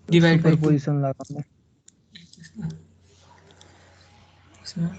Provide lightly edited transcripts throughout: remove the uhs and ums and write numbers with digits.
Divide by super two. Position लगा मैं। इसमें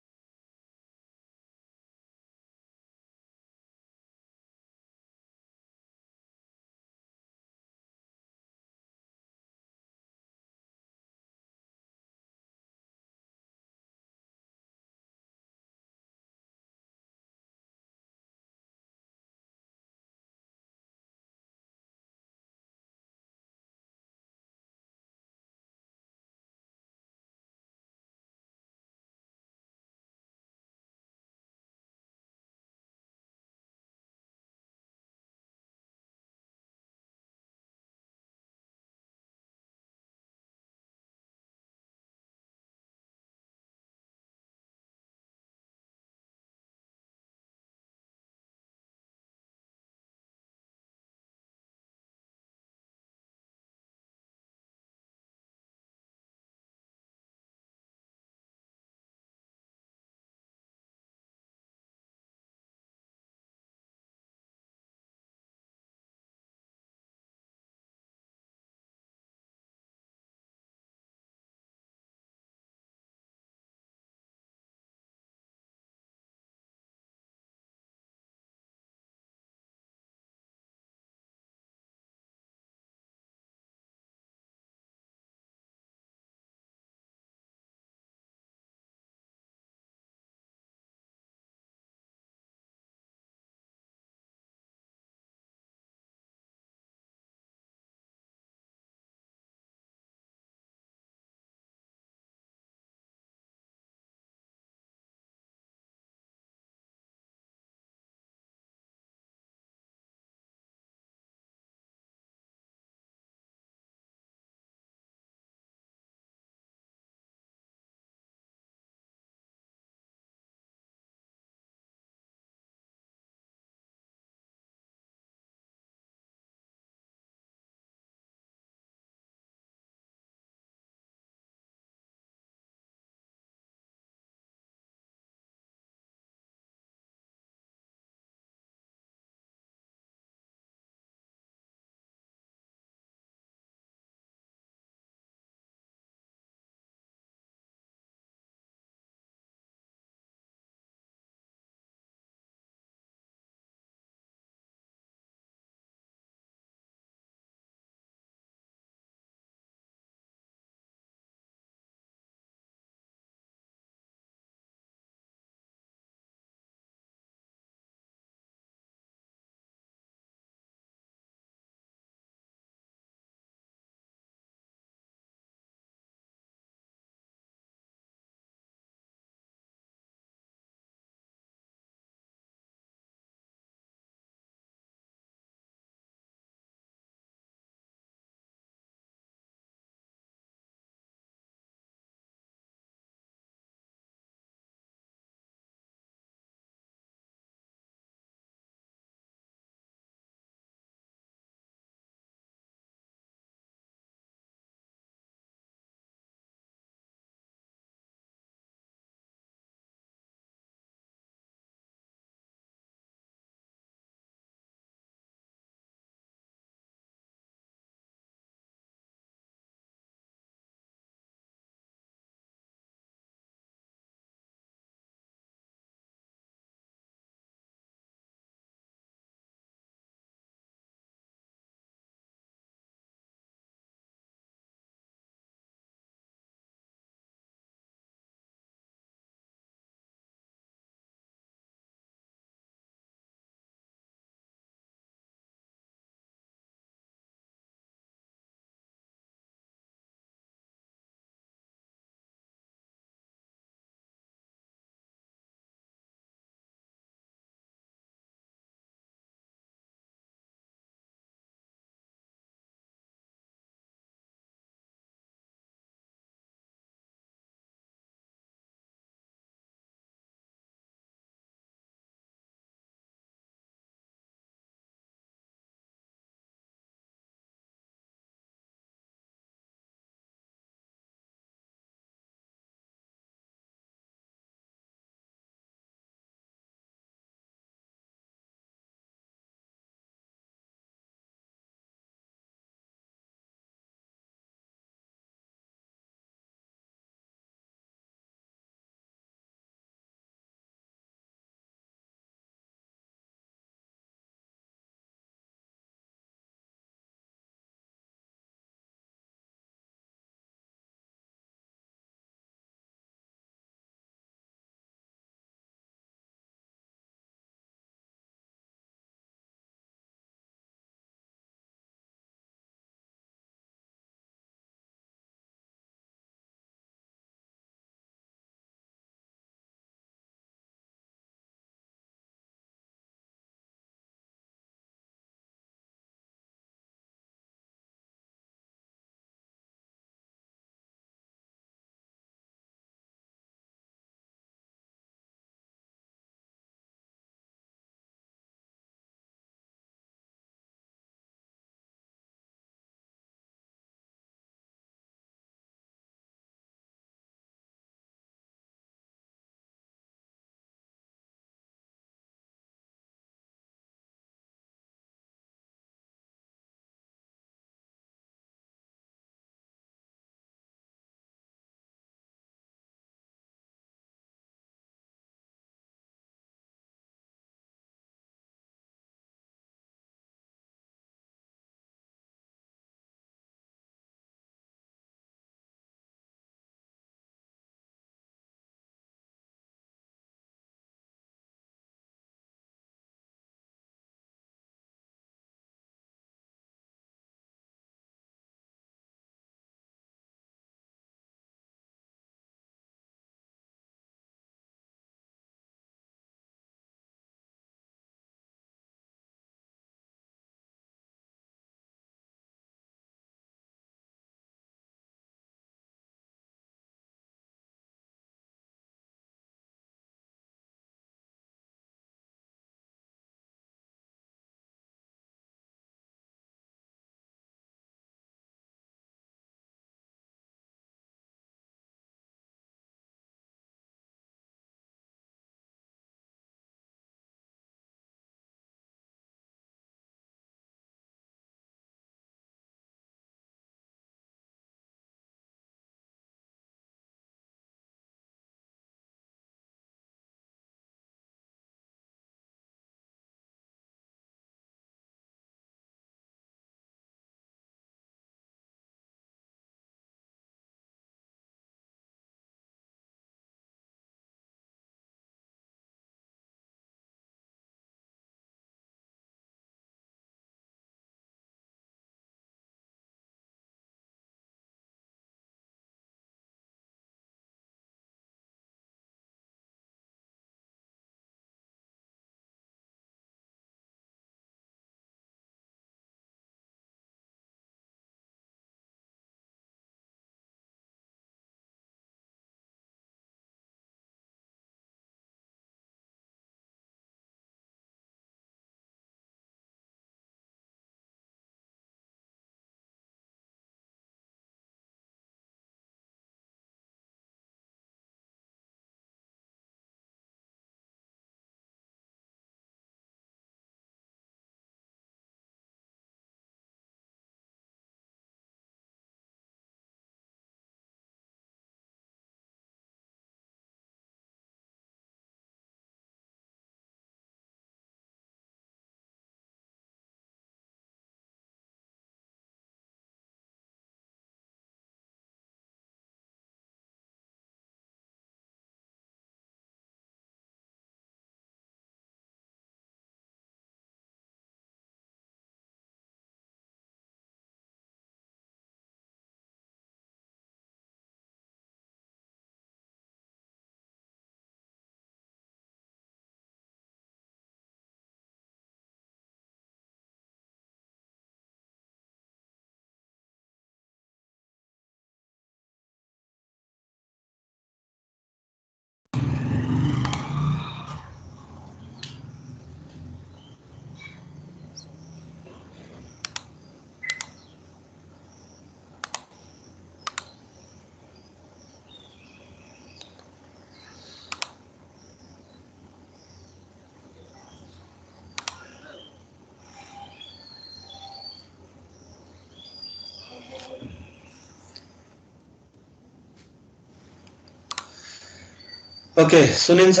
ओके सुनिन्छ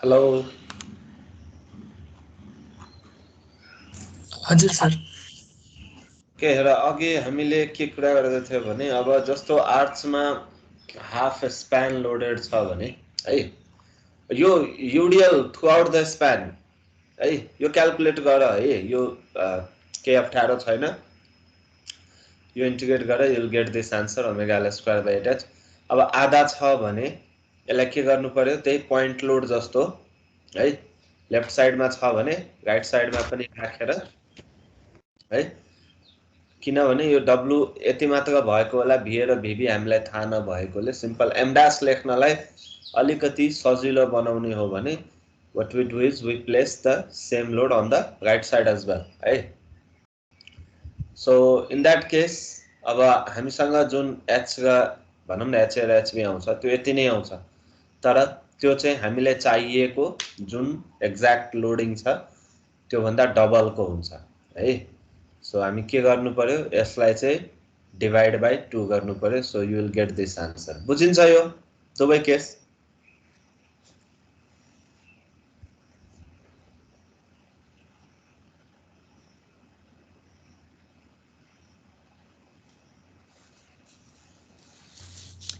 हेलो हजुर सर के हेर अघि हामीले के कुरा गर्दै थियौ भने अब जस्तो आर्ट्समा हाफ स्प्यान लोडेड छ भने है यो युडिएल थ्रुआउट द स्प्यान है यो क्याल्कुलेट गर है यो के अप्ठ्यारो छैन यो इन्टिग्रेट गर you will get this answer omega L square by 8h अब आधा छ भने यसलाई के गर्नु पर्यो त्यही पोइन्ट लोड जस्तो है लेफ्ट साइडमा छ भने राइट साइडमा पनि राखेर है किनभने यो डब्लु यति मात्र भएको होला भी र भिबी हामीलाई थाहा नभएकोले सिम्पल एम डैश लेख्नलाई अलिकति सजिलो बनाउने हो भने what we do is we place the same load on the right side as well है so in that case अब हामीसँग जुन h र भनौं न h र hb आउँछ त्यो यति नै आउँछ तर त्यो चाहिँ हामीले चाहिएको जुन एक्ज्याक्ट लोडिङ छ त्यो भन्दा डबल को हुन्छ है सो हामी के गर्नु पर्यो यसलाई चाहिँ डिवाइड बाइ 2 गर्नु पर्यो so you will get this answer बुझिन्छ यो दुवै केस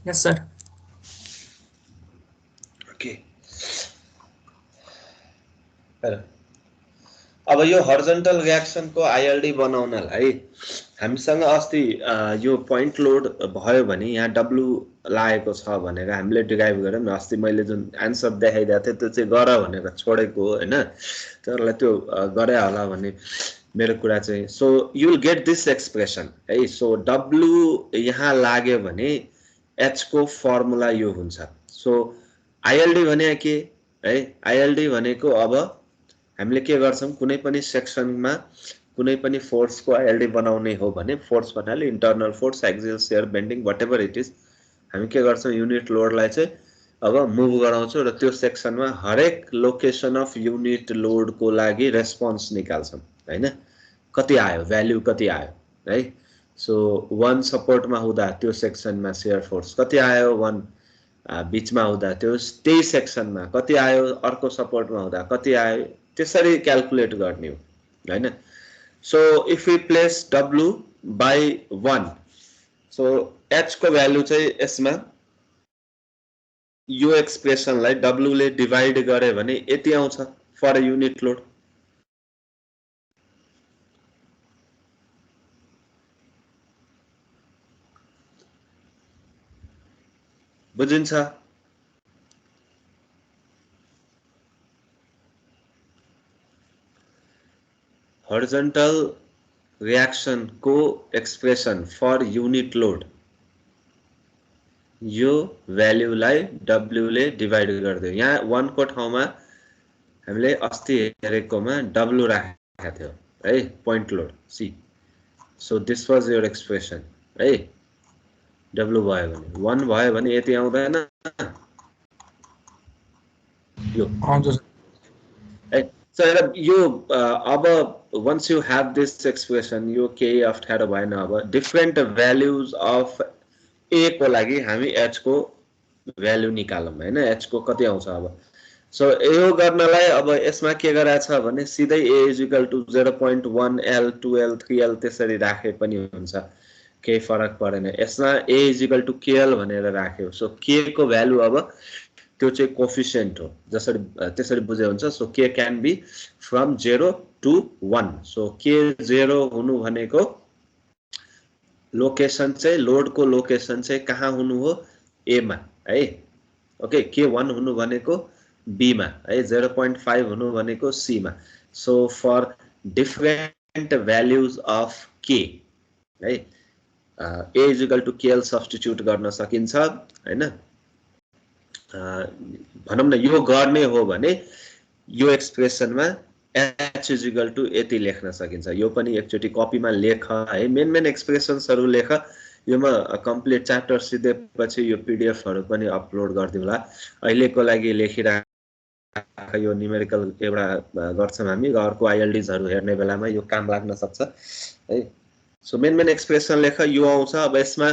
यस सर ओके अब यो हर्जन्टल रियाक्सन को आईएलडी बनाउनलाई हामीसँग अस्ति यो पोइन्ट लोड भयो भने यहाँ डब्लु लागेको छ भनेर हामीले डिराइभ गर्यौं अस्ति मैले जुन आन्सर देखाइदिएको थिएँ त्यो चाहिँ गर भनेर छोडेको हो हैन त्यसलाई त्यो गरे होला भने मेरो कुरा चाहिँ so you will get this expression है सो डब्लु यहाँ लाग्यो भने एच को फर्मुला यो हुन्छ सो आईएलडी भने के है आईएलडी भनेको अब हामीले के गर्छौं कुनै पनि सेक्सनमा कुनै पनि फोर्स को आईएलडी बनाउने हो भने फोर्स भन्नाले internal force axial shear bending whatever it is हामी के गर्छौं युनिट लोडलाई चाहिँ अब मुभ गराउँछौं र त्यो सेक्सनमा हरेक लोकेसन अफ युनिट लोड को लागि रेस्पोन्स निकाल्छौं हैन कति आयो भ्यालु कति आयो है सो 1 सपोर्टमा हुँदा त्यो सेक्सनमा शियर फोर्स कति आयो 1 बीचमा हुँदा त्यो त्यही सेक्सनमा कति आयो अर्को सपोर्टमा हुँदा कति आयो त्यसरी क्याल्कुलेट गर्ने हो हैन so if we place w by 1 so h को भ्यालु चाहिँ यसमा यो एक्सप्रेसनलाई w ले डिवाइड गरे भने यति आउँछ फर युनिट लोड बुझिन्छ horizontal reaction को एक्सप्रेसन फर युनिट लोड यो भ्यालु लाई w ले डिवाइड गर्दियो यहाँ 1 को ठाउँमा हामीले अस्ति हेरेकोमा w राखेको थियो है point load c so this was your expression है w भयो भने 1 भयो भने यति आउँदैन यो हजुर है So you once you have this expression you k अप्ठ्यारो भएन अब different values of a को लागि हामी h को भ्यालु निकालौं हैन h को कति आउँछ अब सो यो गर्नलाई अब यसमा के गराछ भने सिधै a = 0.1 l 2 l 3 l त्यसरी राखे पनि हुन्छ केही फरक पर्दैन यसमा a = kl भनेर राख्यो सो k को भ्यालु अब त्यो चाहिँ कोएफिसिएन्ट हो जसरी त्यसरी बुझे हुन्छ so k can be from 0 to 1 so k 0 हुनु भनेको लोकेसन चाहिँ लोड को लोकेसन चाहिँ कहाँ हुनु हो a मा है ओके k 1 हुनु भनेको b मा है 0.5 हुनु भनेको c मा so for different values of k है a = kl सब्स्टिट्युट गर्न सकिन्छ हैन भनौं न यो गर्ने हो भने यो एक्सप्रेसनमा h इज इक्वल टु यति लेख्न सकिन्छ। यो पनि एकचोटि कपीमा लेख है, मेन एक्सप्रेसन्सहरू लेख। यो म कम्प्लिट च्याप्टर सिधेपछि यो पीडीएफहरू पनि अपलोड गरिदिउँला। अहिलेको लागि लेखिरहेको यो न्युमेरिकल एउटा गर्छौँ हामी, अर्को आइएलडिजहरू हेर्ने बेलामा यो काम लाग्न सक्छ है। सो मेन एक्सप्रेसन लेख, यो आउँछ। अब यसमा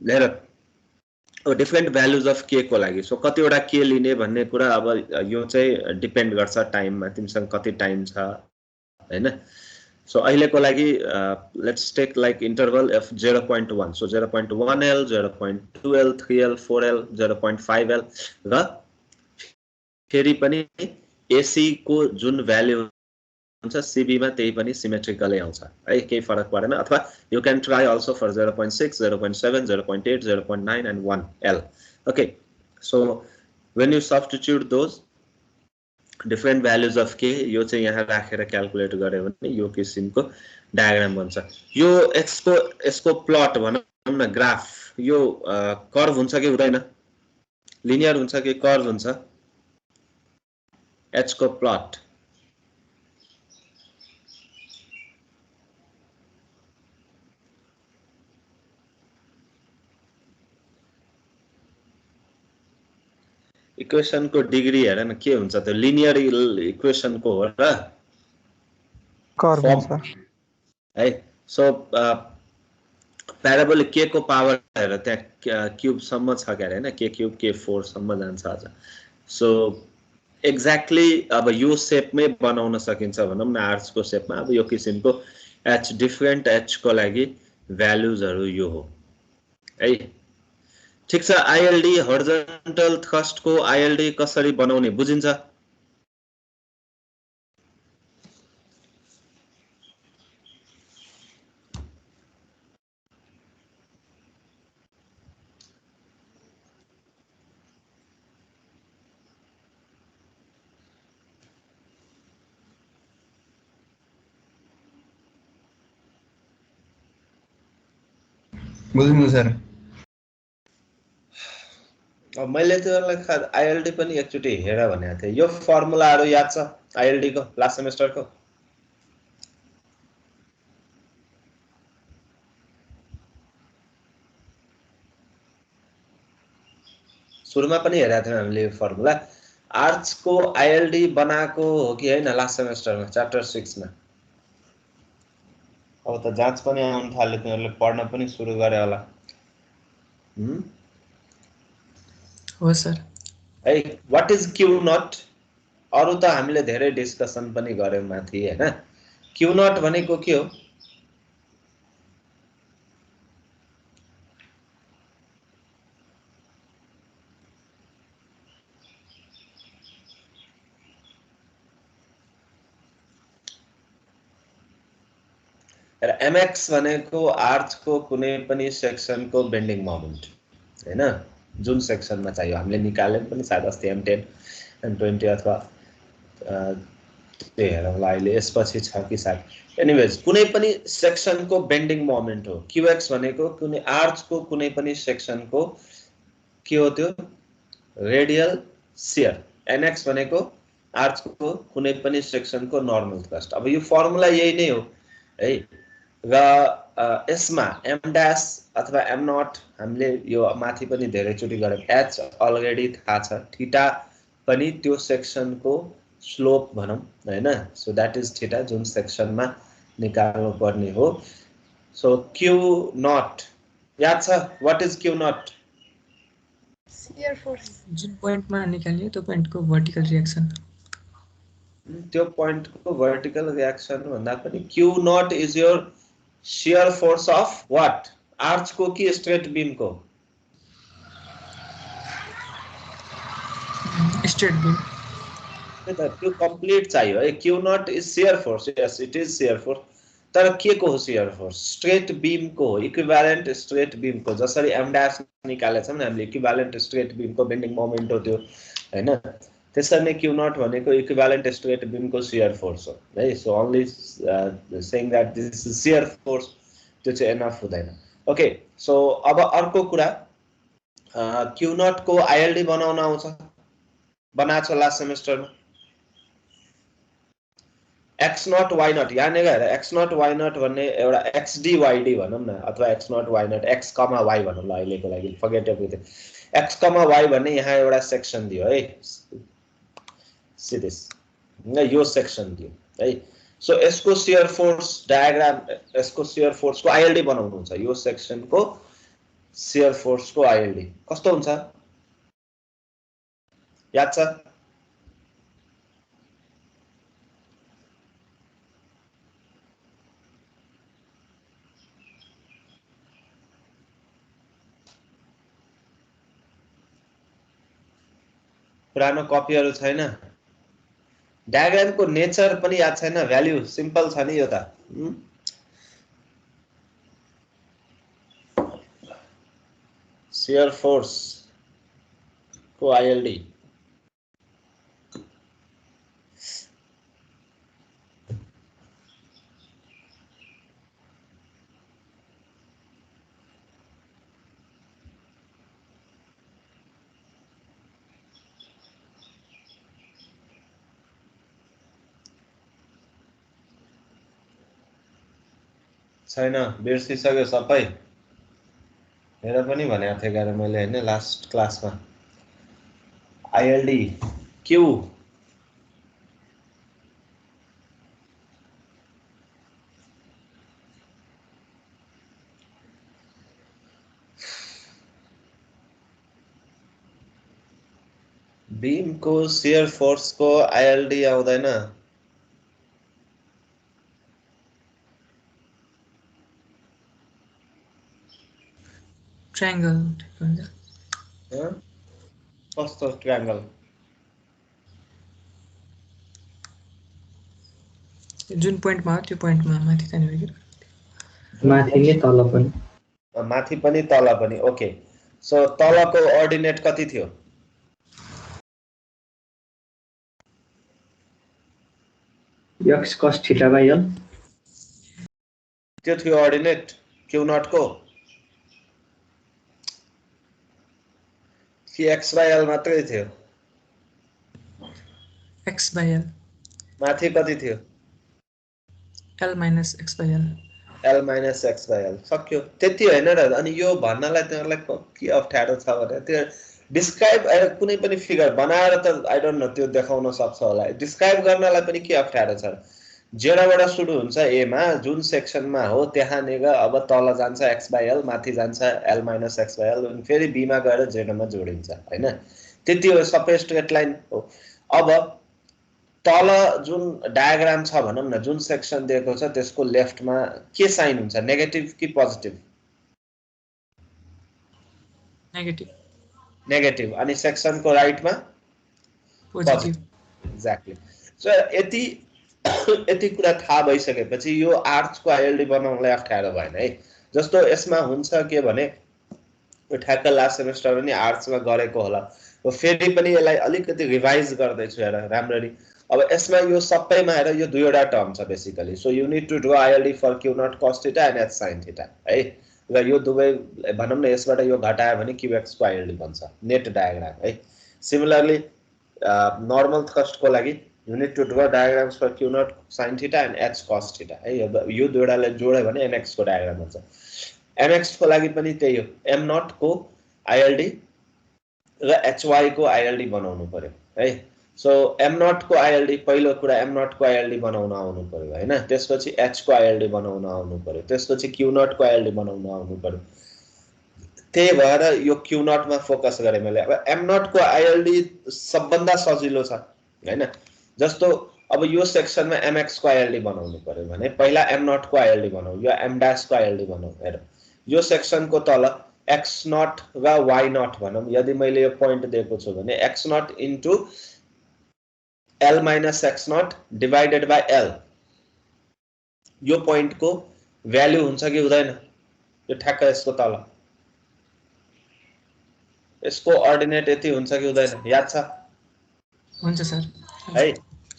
हेर डिफ्रेन्ट भ्यालुज अफ के को लागि, सो कतिवटा के लिने भन्ने कुरा अब यो चाहिँ डिपेन्ड गर्छ टाइममा, तिमीसँग कति टाइम छ हैन। सो अहिलेको लागि let's take like interval of 0.1, so 0.1L, 0.2L, 3L, 4L, 0.5L र फेरि पनि एसी को जुन भ्यालु हुन्छ सीबी मा त्यही पनि सिमेट्रिकली आउँछ है, केही फरक पर्दैन। अथवा you can try also for 0.6, 0.7, 0.8, 0.9 and 1L। Okay, so when you substitute those different values of K, यो चाहिँ यहाँ राखेर क्याल्कुलेट गर्यो भने यो किसिमको डायग्राम बन्छ। यो यसको प्लट भनौँ न, ग्राफ, यो कर्भ हुन्छ कि हुँदैन, लिनियर हुन्छ कि कर्भ हुन्छ, एच को प्लट इक्वेसन को डिग्री हेर न के हुन्छ त, लिनियर इक्वेसन को हो र कर्भ फर्म हुन्छ है। सो प्याराबोलिक के को पावर हेर, त्यहाँ क्यूब सम्म छ के हैन, के क्यूब के 4 सम्म जान्छ आज। सो एक्ज्याक्टली अब यो शेपमै बनाउन सकिन्छ भनौँ न, आर्च को शेपमा। अब यो किसिमको एच, डिफरेन्ट एच को लागि भ्यालुजहरू यो हो है। ठीक छ, आईएलडी हॉरिजॉन्टल थ्रस्ट को आईएलडी कसरी बनाउने बुझिन्छ? बुझ्नु सर। अब मैले तिमीलाई आईएलडी पनि एकचोटि हेर भनेको थिएँ। यो फर्मुलाहरू याद छ आईएलडी को लास्ट सेमेस्टरको? सुरुमा पनि हेरेका थियौँ हामीले यो फर्मुला। आर्च को आईएलडी बनाएको हो कि हैन लास्ट सेमेस्टरमा, च्याप्टर 6 मा? अब त जाँच पनि आउन थाल्यो, तिमीहरूले पढ्न पनि सुरु गरे होला हो सर है। What is Q naught? अरु त हामीले धेरै डिस्कसन पनि गर्यौं माथि हैन। क्यू नट भनेको के हो? र mx भनेको आर्च को कुनै पनि सेक्सन को बेन्डिङ मोमेन्ट हैन, जुन सेक्सनमा चाहियो हामीले निकाल्यौं पनि सायद अस्ति M10 M20 अथवा त्यही हेरौँला अहिले यसपछि छ कि सायद। एनीवेज कुनै पनि सेक्सन को बेन्डिङ मोमेन्ट हो। qx भनेको कुनै आर्च को कुनै पनि सेक्सन को के हो त्यो रेडियल शियर, nx भनेको आर्च को कुनै पनि सेक्सन को नर्मल थ्रस्ट। अब यो फर्मुला यही नै हो है। र यसमा m डैश अथवा m नट हामीले यो माथि पनि धेरै चोटी गरे, h अलरेडी थाहा छ, थीटा पनि त्यो सेक्सन को स्लोप भनौं हैन। सो दैट इज थीटा, जुन सेक्सनमा निकाल्नु पर्ने हो। सो q नट याद छ? What is q naught? Shear force. जुन पोइन्टमा निकालियो त्यो पोइन्टको वर्टिकल रिएक्सन। त्यो पोइन्टको वर्टिकल रिएक्सन भन्दा पनि q naught is your shear force of what? Arch को कि स्ट्रेट बीम को? Straight beam. त्यो कंप्लीट चाहियो है। q naught is shear force, yes it is shear force, तर के को हो shear force? स्ट्रेट बीम को हो, इक्विभ्यालेन्ट स्ट्रेट बीम को। जसरी m डैश निकालेछ नि हामीले, इक्विभ्यालेन्ट स्ट्रेट बीम को बेन्डिङ मोमेन्ट हो त्यो हैन। त्यसरी नै q नट भनेको इक्विभ्यालेन्ट स्ट्रेट बीम को shear force हो है। So only saying that this is shear force त्यो चाहिँ एनफ हुँदैन। ओके, सो अब अर्को कुरा, q नट को आईएलडी बनाउन आउँछ, बनाएको छ लास्ट सेमेस्टरमा? एक्स नट वाइ नट यहाँनिर हेर एक्स नट वाइ नट भन्ने एउटा एक्सडी वाइडी भनौँ न अथवा x naught y naught x comma y भनौँ ल अहिलेको लागि forget everything x comma y भन्ने यहाँ एउटा सेक्सन दियो है सी दिस यो सेक्सन दियो है सो यसको शियर फोर्स डायग्राम यसको शियर फोर्सको आईएलडी बनाउनुहुन्छ यो सेक्सनको शियर फोर्सको आईएलडी कस्तो हुन्छ याद छ पुरानो कपीहरु छैन डायग्रामको नेचर पनि याद छैन भ्याल्यु सिम्पल छ नि यो त शियर फोर्स को आईएलडी छैन बिर्सिसक्यो सबै हेर पनि भनेको थिएँ गाह्रो मैले हैन लास्ट क्लासमा आईएलडी क्यू बीम को शियर फोर्स को आईएलडी आउँदैन ट्रायंगल हुन्छ कस्तो ट्रायंगल जुन पोइन्टमा हो त्यो पोइन्टमा माथि त्यहाँनिर के माथि नै तल पनि माथि पनि तल पनि ओके सो तलको अर्डिनेट कति थियो x cos theta by l त्यो थियो अर्डिनेट क्यू नट को कि x बाइ l मात्रै थियो x बाइ l माथि कति थियो l minus x by l l minus x by l सक्यो त्यति हैन र अनि यो भन्नलाई तिमीहरुलाई के अप्ठ्यारो छ भने त्यो डिस्क्राइब कुनै पनि फिगर बनाएर त आई डोन्ट नो त्यो देखाउन सक्छ होला डिस्क्राइब गर्नलाई पनि के अप्ठ्यारो छ जेडाबाट सुरु हुन्छ ए मा जुन सेक्सनमा हो त्यहाँनेर अब तल जान्छ x बाइ l माथि जान्छ l minus x by l अनि फेरि b मा गएर z मा जोडिन्छ हैन त्यति हो सबै स्ट्रेट लाइन हो अब तल जुन डायग्राम छ भनौं न जुन सेक्सन दिएको छ त्यसको लेफ्टमा के साइन हुन्छ नेगेटिभ कि पोजिटिभ नेगेटिभ नेगेटिभ अनि सेक्सनको राइटमा पोजिटिभ एक्ज्याक्टली सो यति कुरा थाहा भइसकेपछि यो आर्ट्सको आईएलडी बनाउनलाई अप्ठ्यारो भएन है जस्तो यसमा हुन्छ के भने ठ्याक्क लास्ट सेमेस्टर पनि आर्ट्समा गरेको होला फेरि पनि यसलाई अलिकति रिभाइज गर्दैछु हेर राम्ररी अब यसमा यो सबैमा हेर यो दुईवटा टर्म छ basically so you need to do ILD for Q naught cos theta and h sin theta है र यो दुवै भनौं न यसबाट यो घटायो भने क्यूएक्स को आईएलडी बन्छ नेट डायग्राम है सिमिलरली नर्मल थ्रस्ट को लागि you need to draw diagrams for Q naught sin theta and h cos theta है यो दुईवटालाई जोड्यो भने mx को डायग्राम हुन्छ mx को लागि पनि त्यही हो m नट को आईएलडी र hy को आईएलडी बनाउनु पर्यो है सो m नट को आईएलडी पहिलो कुरा m नट को आईएलडी बनाउन आउनु पर्यो हैन त्यसपछि h को आईएलडी बनाउन आउनु पर्यो त्यसपछि q नट को आईएलडी बनाउन आउनु पर्यो त्यही भएर यो q नट मा फोकस गरे मैले अब m नट को आईएलडी सबभन्दा सजिलो छ हैन जस्तो अब यो सेक्सनमा mx को आईएलडी बनाउनु पर्यो भने पहिला m नट को आईएलडी बनाऊ यो m डैश को आईएलडी बनाऊ हेर यो सेक्सनको तल x नट र y नट भनौं यदि मैले यो पोइन्ट दिएको छु भने x naught into l minus x naught divided by l यो पोइन्ट को भ्यालु हुन्छ कि हुँदैन यो ठ्याक्क यसको तल यसको अर्डिनेट यति हुन्छ कि हुँदैन याद छ हुन्छ सर है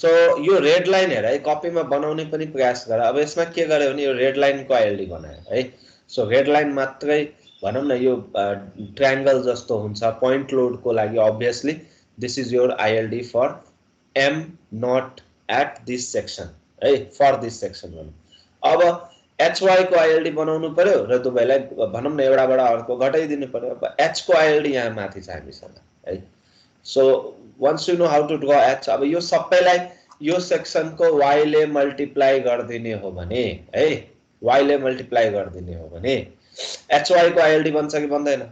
सो यो रेड लाइन हेर है कपीमा बनाउने पनि प्रयास गर अब यसमा के गर्यो भने यो रेड लाइन को आईएलडी बनायो है सो रेड लाइन मात्रै भनौं न यो ट्रायंगल जस्तो हुन्छ पॉइंट लोड को लागि obviously this is your ILD for m not at this section है फर दिस सेक्सन भनौँ। अब HY को ILD बनाउनु पर्यो र दुवैलाई भनौँ न एउटाबाट अर्को घटाइदिनु पर्यो। अब H को ILD यहाँ माथि छ हामीसँग है। So once you know how to draw H, अब यो सबैलाई यो सेक्सनको Y ले मल्टिप्लाई गरिदिने हो भने है, Y ले मल्टिप्लाई गरिदिने हो भने HY को ILD बन्छ कि बन्दैन?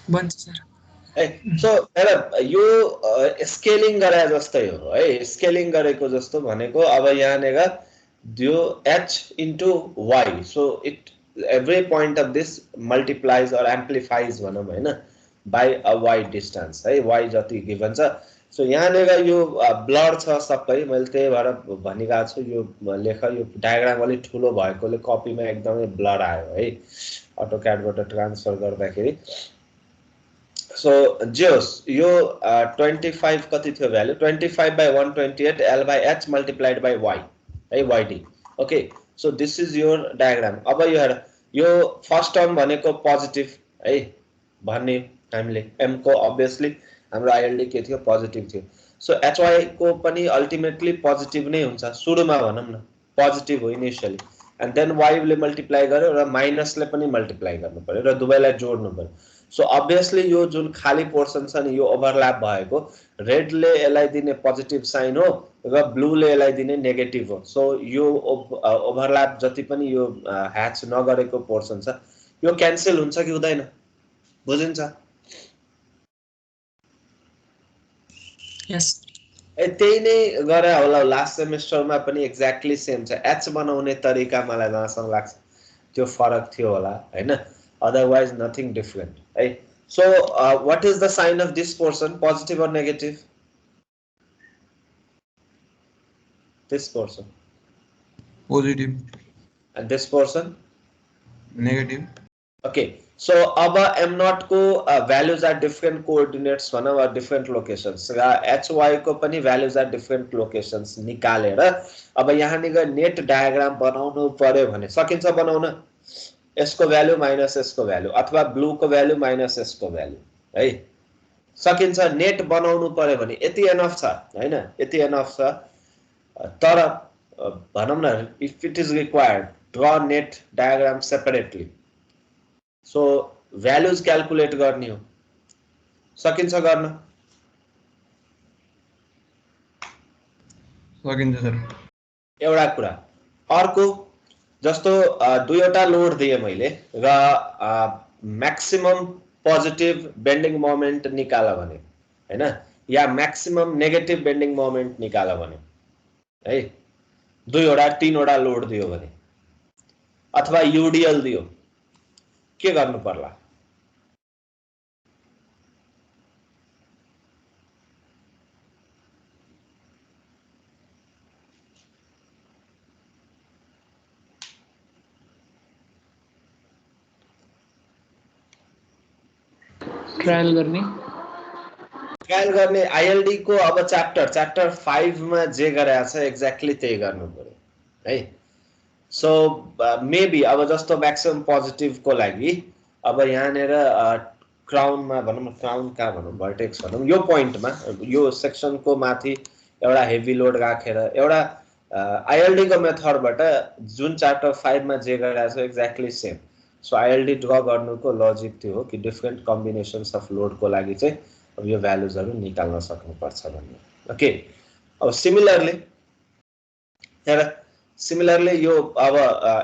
बन्छ सर है। सो हेर यो स्केलिङ गरे जस्तै हो है, स्केलिङ गरेको जस्तो भनेको अब यहाँनेर त्यो H into Y, so it every point of this multiplies or amplifies भनौँ हैन by a Y distance है, Y जति गिभन छ। सो यहाँनेर यो ब्लर छ सबै, मैले त्यही भएर भनिरहेको छु यो लेख, यो डायग्राम अलि ठुलो भएकोले कपीमा एकदमै ब्लर आयो है अटोक्याडबाट ट्रान्सफर गर्दाखेरि। सो जोस यो 25 कति थियो value? 25/128 L by H multiplied by Y है, YD। Okay, so this is your diagram. अब यो हेर, यो फर्स्ट टर्म भनेको पोजिटिभ है भन्ने हामीले M को अभियसली हाम्रो ILD के थियो? पोजिटिभ थियो। सो HY को पनि अल्टिमेटली पोजिटिभ नै हुन्छ सुरुमा भनौँ न, पोजिटिभ हो इनिशियली, एन्ड देन Y ले मल्टिप्लाई गर्यो र माइनसले पनि मल्टिप्लाई गर्नु पर्यो र दुवैलाई जोड्नु पर्यो। सो अभियसली यो जुन खाली पोर्सन छ नि यो ओभरल्याप भएको, रेडले यसलाई दिने पोजिटिभ साइन हो र ब्लूले यसलाई दिने नेगेटिभ हो। सो यो ओभरल्याप जति पनि यो ह्याच नगरेको पोर्सन छ यो क्यान्सल हुन्छ कि हुँदैन? बुझिन्छ? यस त्यही नै गरे होला लास्ट सेमेस्टरमा पनि, एक्ज्याक्टली सेम छ। H बनाउने तरिका मलाई जहाँसम्म लाग्छ त्यो फरक थियो होला हैन, otherwise nothing different है। So what is the sign of this portion? Positive or negative? This portion. Positive. And this portion? Negative. Okay, so अब M0 को values are different coordinates भनौँ or different locations र HY को पनि values are different locations निकालेर अब यहाँनिर net diagram बनाउनु पर्यो भने सकिन्छ बनाउन? यसको भ्यालु माइनस यसको भ्यालु अथवा ब्लू को भ्यालु माइनस यसको भ्यालु है, सकिन्छ। नेट बनाउनु पर्यो भने यति एनफ छ हैन, यति एनफ छ। तर भनौँ न if it is required draw net diagram separately, so values calculate गर्ने हो, सकिन्छ गर्न? सकिन्छ सर। एउटा कुरा। अर्को जस्तो दुईवटा लोड दिए मैले र म्याक्सिमम पोजिटिभ बेन्डिङ मोमेन्ट निकाल भने हैन, या म्याक्सिमम नेगेटिभ बेन्डिङ मोमेन्ट निकाल भने है, दुईवटा तीनवटा लोड दियो भने अथवा युडिएल दियो, के गर्नु पर्ला? ट्रायल गर्ने ILD को अब च्याप्टर 5 मा जे गरेको छ एक्ज्याक्टली त्यही गर्नु पर्यो है। सो मेबी अब जस्तो म्याक्सिमम पोजिटिभ को लागि अब यहाँनेर क्राउनमा भनौँ न, क्राउन कहाँ भनौँ, भर्टेक्स भनौँ, यो पोइन्टमा यो सेक्सनको माथि एउटा हेभी लोड राखेर एउटा ILD को मेथडबाट जुन च्याप्टर 5 मा जे गरेको छ exactly same. So ILD draw गर्नुको लजिक त्यो हो कि डिफरेन्ट कम्बिनेसन्स अफ लोड को लागि चाहिँ अब यो भ्यालुजहरू निकाल्न सक्नुपर्छ भन्ने। ओके, अब सिमिलरली यो अब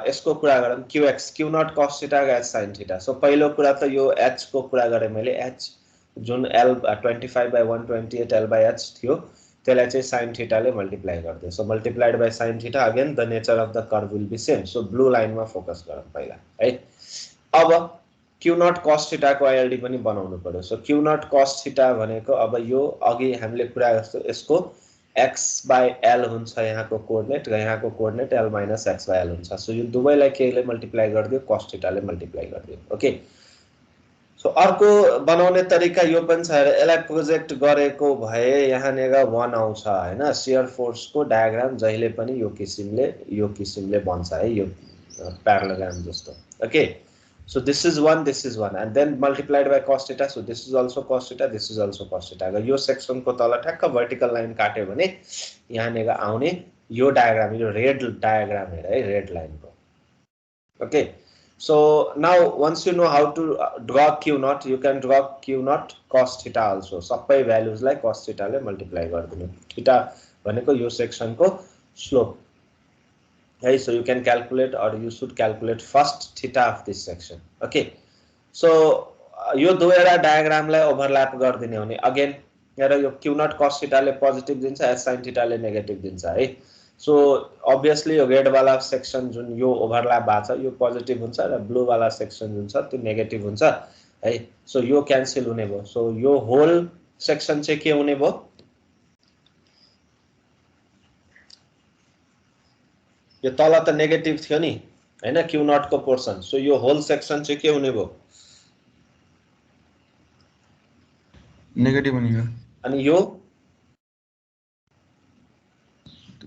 यसको कुरा गरौँ, QX Q naught cos theta H sin theta. So पहिलो कुरा त यो H को कुरा गरे मैले, H जुन L 25/128 L by H थियो त्यसलाई चाहिँ sin थीटाले मल्टिप्लाई गर्दियो। So multiplied by sin theta, again the nature of the curve will be same. So blue लाइनमा फोकस गरौँ पहिला है। अब Q नट cos थीटा को ILD पनि बनाउनु पर्यो। So Q naught cos theta भनेको अब यो अघि हामीले कुरा जस्तो यसको x/l हुन्छ यहाँको कोअर्डिनेट र यहाँको कोअर्डिनेट l - x/l हुन्छ। सो यो दुवैलाई केले मल्टिप्लाई गरिदियो, cos थीटाले मल्टिप्लाई गरिदियो। ओके, सो अर्को बनाउने तरिका यो पनि छ, यसलाई प्रोजेक्ट गरेको भए यहाँनेर 1 आउँछ हैन। शियर फोर्स को डायग्राम जहिले पनि यो किसिमले बन्छ है, यो प्यारालेलोग्राम जस्तो। Okay, So this is 1 and then multiplied by cos theta. So this is also cos theta, this is also cos theta. अगर यो सेक्सन को तल ठ्याक्क vertical line काट्यो भने यहाँनेर आउने यो डायग्राम, यो रेड डायग्राम हेर है, रेड लाइन को. Okay, so now once you know how to draw q naught, you can draw q naught cos theta also. सबै values लाई cos theta ले multiply गर्दिनु. theta भनेको यो सेक्सन को slope. Hey, so you can calculate, or you should calculate first theta of this section. Okay, so यो दुईवटा डायग्रामलाई overlap गर्दिने हो भने अगेन हेर यो q naught cos theta ले पोजिटिभ दिन्छ, s sin theta ले नेगेटिभ दिन्छ है. सो obviously यो रेड वाला सेक्सन जुन यो ओभरल्याप भएको छ यो पोजिटिभ हुन्छ र ब्लू वाला सेक्सन जुन छ त्यो नेगेटिभ हुन्छ है. सो यो क्यान्सल हुने भयो. सो यो होल सेक्सन चाहिँ के हुने भयो, यो तल त नेगेटिभ थियो नि हैन q naught को पोर्सन. सो यो होल सेक्सन चाहिँ के हुने भयो, नेगेटिभ हुनेगा. अनि यो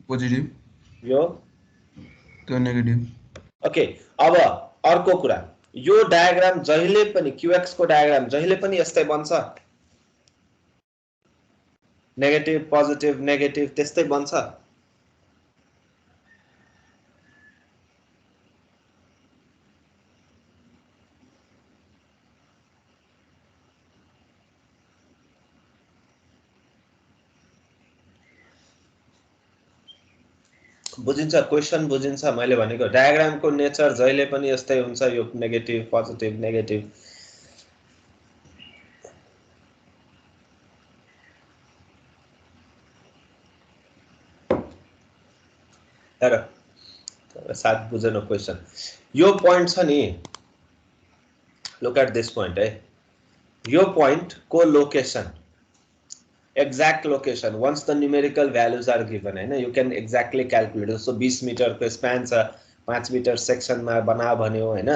पोजिटिभ, यो त्यो नेगेटिभ. ओके, अब अर्को कुरा, यो डायग्राम जहिले पनि qx को डायग्राम जहिले पनि यस्तै बन्छ, नेगेटिभ पोजिटिभ नेगेटिभ त्यस्तै बन्छ. बुझिन्छ क्वेशन बुझिन्छ मैले भनेको. डायग्राम को नेचर जहिले पनि यस्तै हुन्छ, यो नेगेटिभ पोजिटिभ नेगेटिभ. हेर साथ बुझेन क्वेशन. यो पोइन्ट छ नि, लुक एट दिस पोइन्ट है, यो पोइन्ट को location, exact location once the numerical values are given हैन, you can exactly calculate. So 20 metre को स्प्यान छ, 5 मिटर सेक्सन मा बना भन्यो हैन,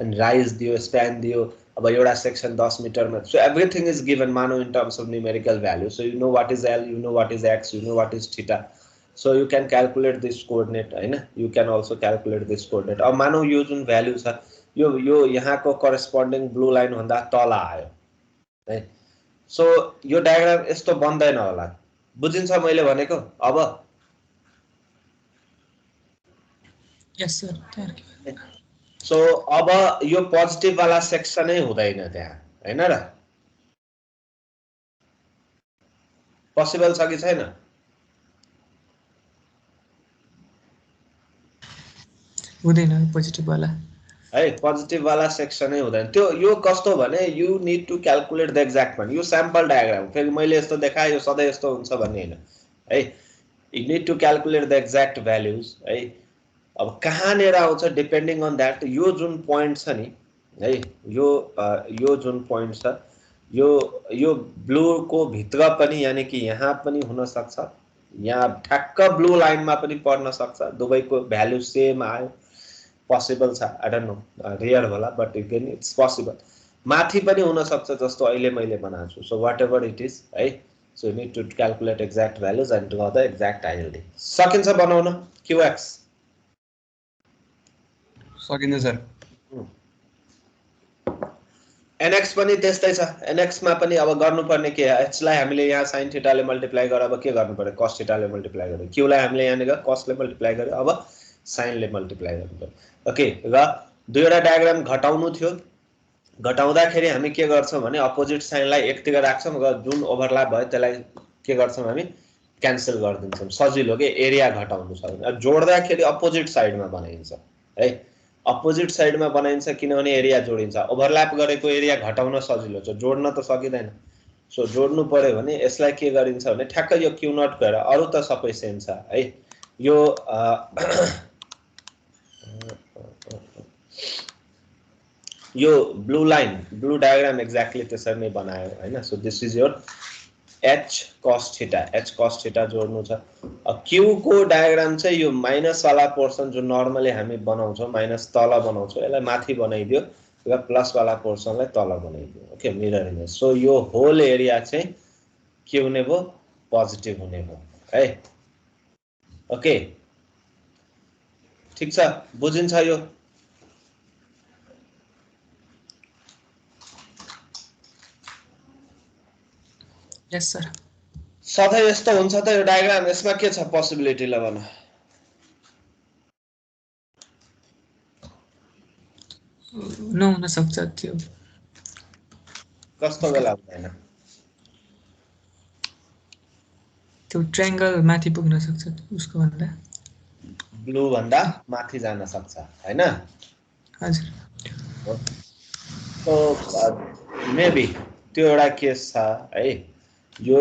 अनि राइज दियो, स्प्यान दियो, अब एउटा सेक्सन 10 मिटर मा. So everything is given मानो in terms of numerical value. So you know what is L, you know what is X, you know what is theta. So you can calculate this coordinate हैन, you can also calculate this coordinate. अब मानो यो जुन value छ यो यहाँको corresponding blue line भन्दा तल आयो है. सो यो डायग्राम यस्तो बन्दैन होला, बुझिन्छ मैले भनेको. अब यस सर. सो अब यो पोजिटिभ वाला सेक्सनै हुँदैन त्यहाँ हैन र, पोसिबल छ कि छैन? हुँदैन पोजिटिभ वाला है, पोजिटिभ वाला सेक्सनै हुँदैन. त्यो यो कस्तो भने you need to calculate the exact one. यो स्याम्पल डायग्राम, फेरि मैले यस्तो देखाएँ यो सधैँ यस्तो हुन्छ भन्ने हैन है. You need to calculate the exact values है. अब कहाँनेर आउँछ डिपेन्डिङ अन दैट. यो जुन पोइन्ट छ नि है, यो जुन पोइन्ट छ यो ब्लू को भित्र पनि, यानी कि यहाँ पनि हुन सक्छ, यहाँ ठ्याक्क ब्लू लाइनमा पनि पर्न सक्छ, दुवैको भ्यालु सेम आयो, पोसिबल छ. आई डोन्ट नो, रेयर होला बट अगेन इट्स पोसिबल. माथि पनि हुन सक्छ जस्तो अहिले मैले बनाएको छु. So whatever it is है, so you need to calculate exact values and draw the exact ILD. सकिन्छ बनाउन क्यूएक्स? सकिन्छ सर. एनएक्स पनि त्यस्तै छ. एनएक्स मा पनि अब गर्नुपर्ने के, एच लाई हामीले यहाँ साइन थीटाले मल्टिप्लाई गरेर अब के गर्नु पर्यो, cos थीटाले मल्टिप्लाई गर्यो. क्यू लाई हामीले यहाँनेर cos ले मल्टिप्लाई गर्यो, अब साइन ले मल्टिप्लाई गर्नु पर्यो. ओके, र दुईवटा डायग्राम घटाउनु थियो. घटाउँदाखेरि हामी के गर्छौं भने अपोजिट साइनलाई एकतिर राख्छौं र जुन ओभरल्याप भयो त्यसलाई के गर्छौं हामी क्यान्सल गरिदिन्छौं. सजिलो के, एरिया घटाउनु छ भने. जोड्दाखेरि अपोजिट साइडमा बनाइन्छ है, अपोजिट साइडमा बनाइन्छ किनभने एरिया जोडिन्छ. ओभरल्याप गरेको एरिया घटाउन सजिलो छ, जोड्न त सकिदैन. सो जोड्नु पर्यो भने यसलाई के गरिन्छ भने ठ्याक्क यो क्यू नट गएर, अरु त सबै सेम छ है. यो यो blue line, blue diagram exactly त्यसरी नै बनायो हैन. So this is your h cos theta, h cos theta जोड्नु छ. q को डायग्राम चाहिँ यो माइनस वाला पोर्सन जो नर्मली हामी बनाउँछौं, माइनस तल बनाउँछौं, यसलाई माथि बनाइदियो र प्लस वाला पोर्सनलाई तल बनाइदियो. Okay, mirror image. सो यो होल एरिया चाहिँ के हुने भयो, पोजिटिभ हुने भयो है. ओके, ठीक छ, बुझिन्छ यो? यस सर सधैँ यस्तो हुन्छ त यो डायग्राम यसमा के छ पोसिबिलिटी ल भन नहुन सक्छ त्यो कस्तो बेला हुँदैन त्यो ट्रायंगल माथि पुग्न सक्छ उसको भन्दा ब्लू भन्दा माथि जान सक्छ हैन हजुर सो मेबी त्यो एउटा केस छ है यो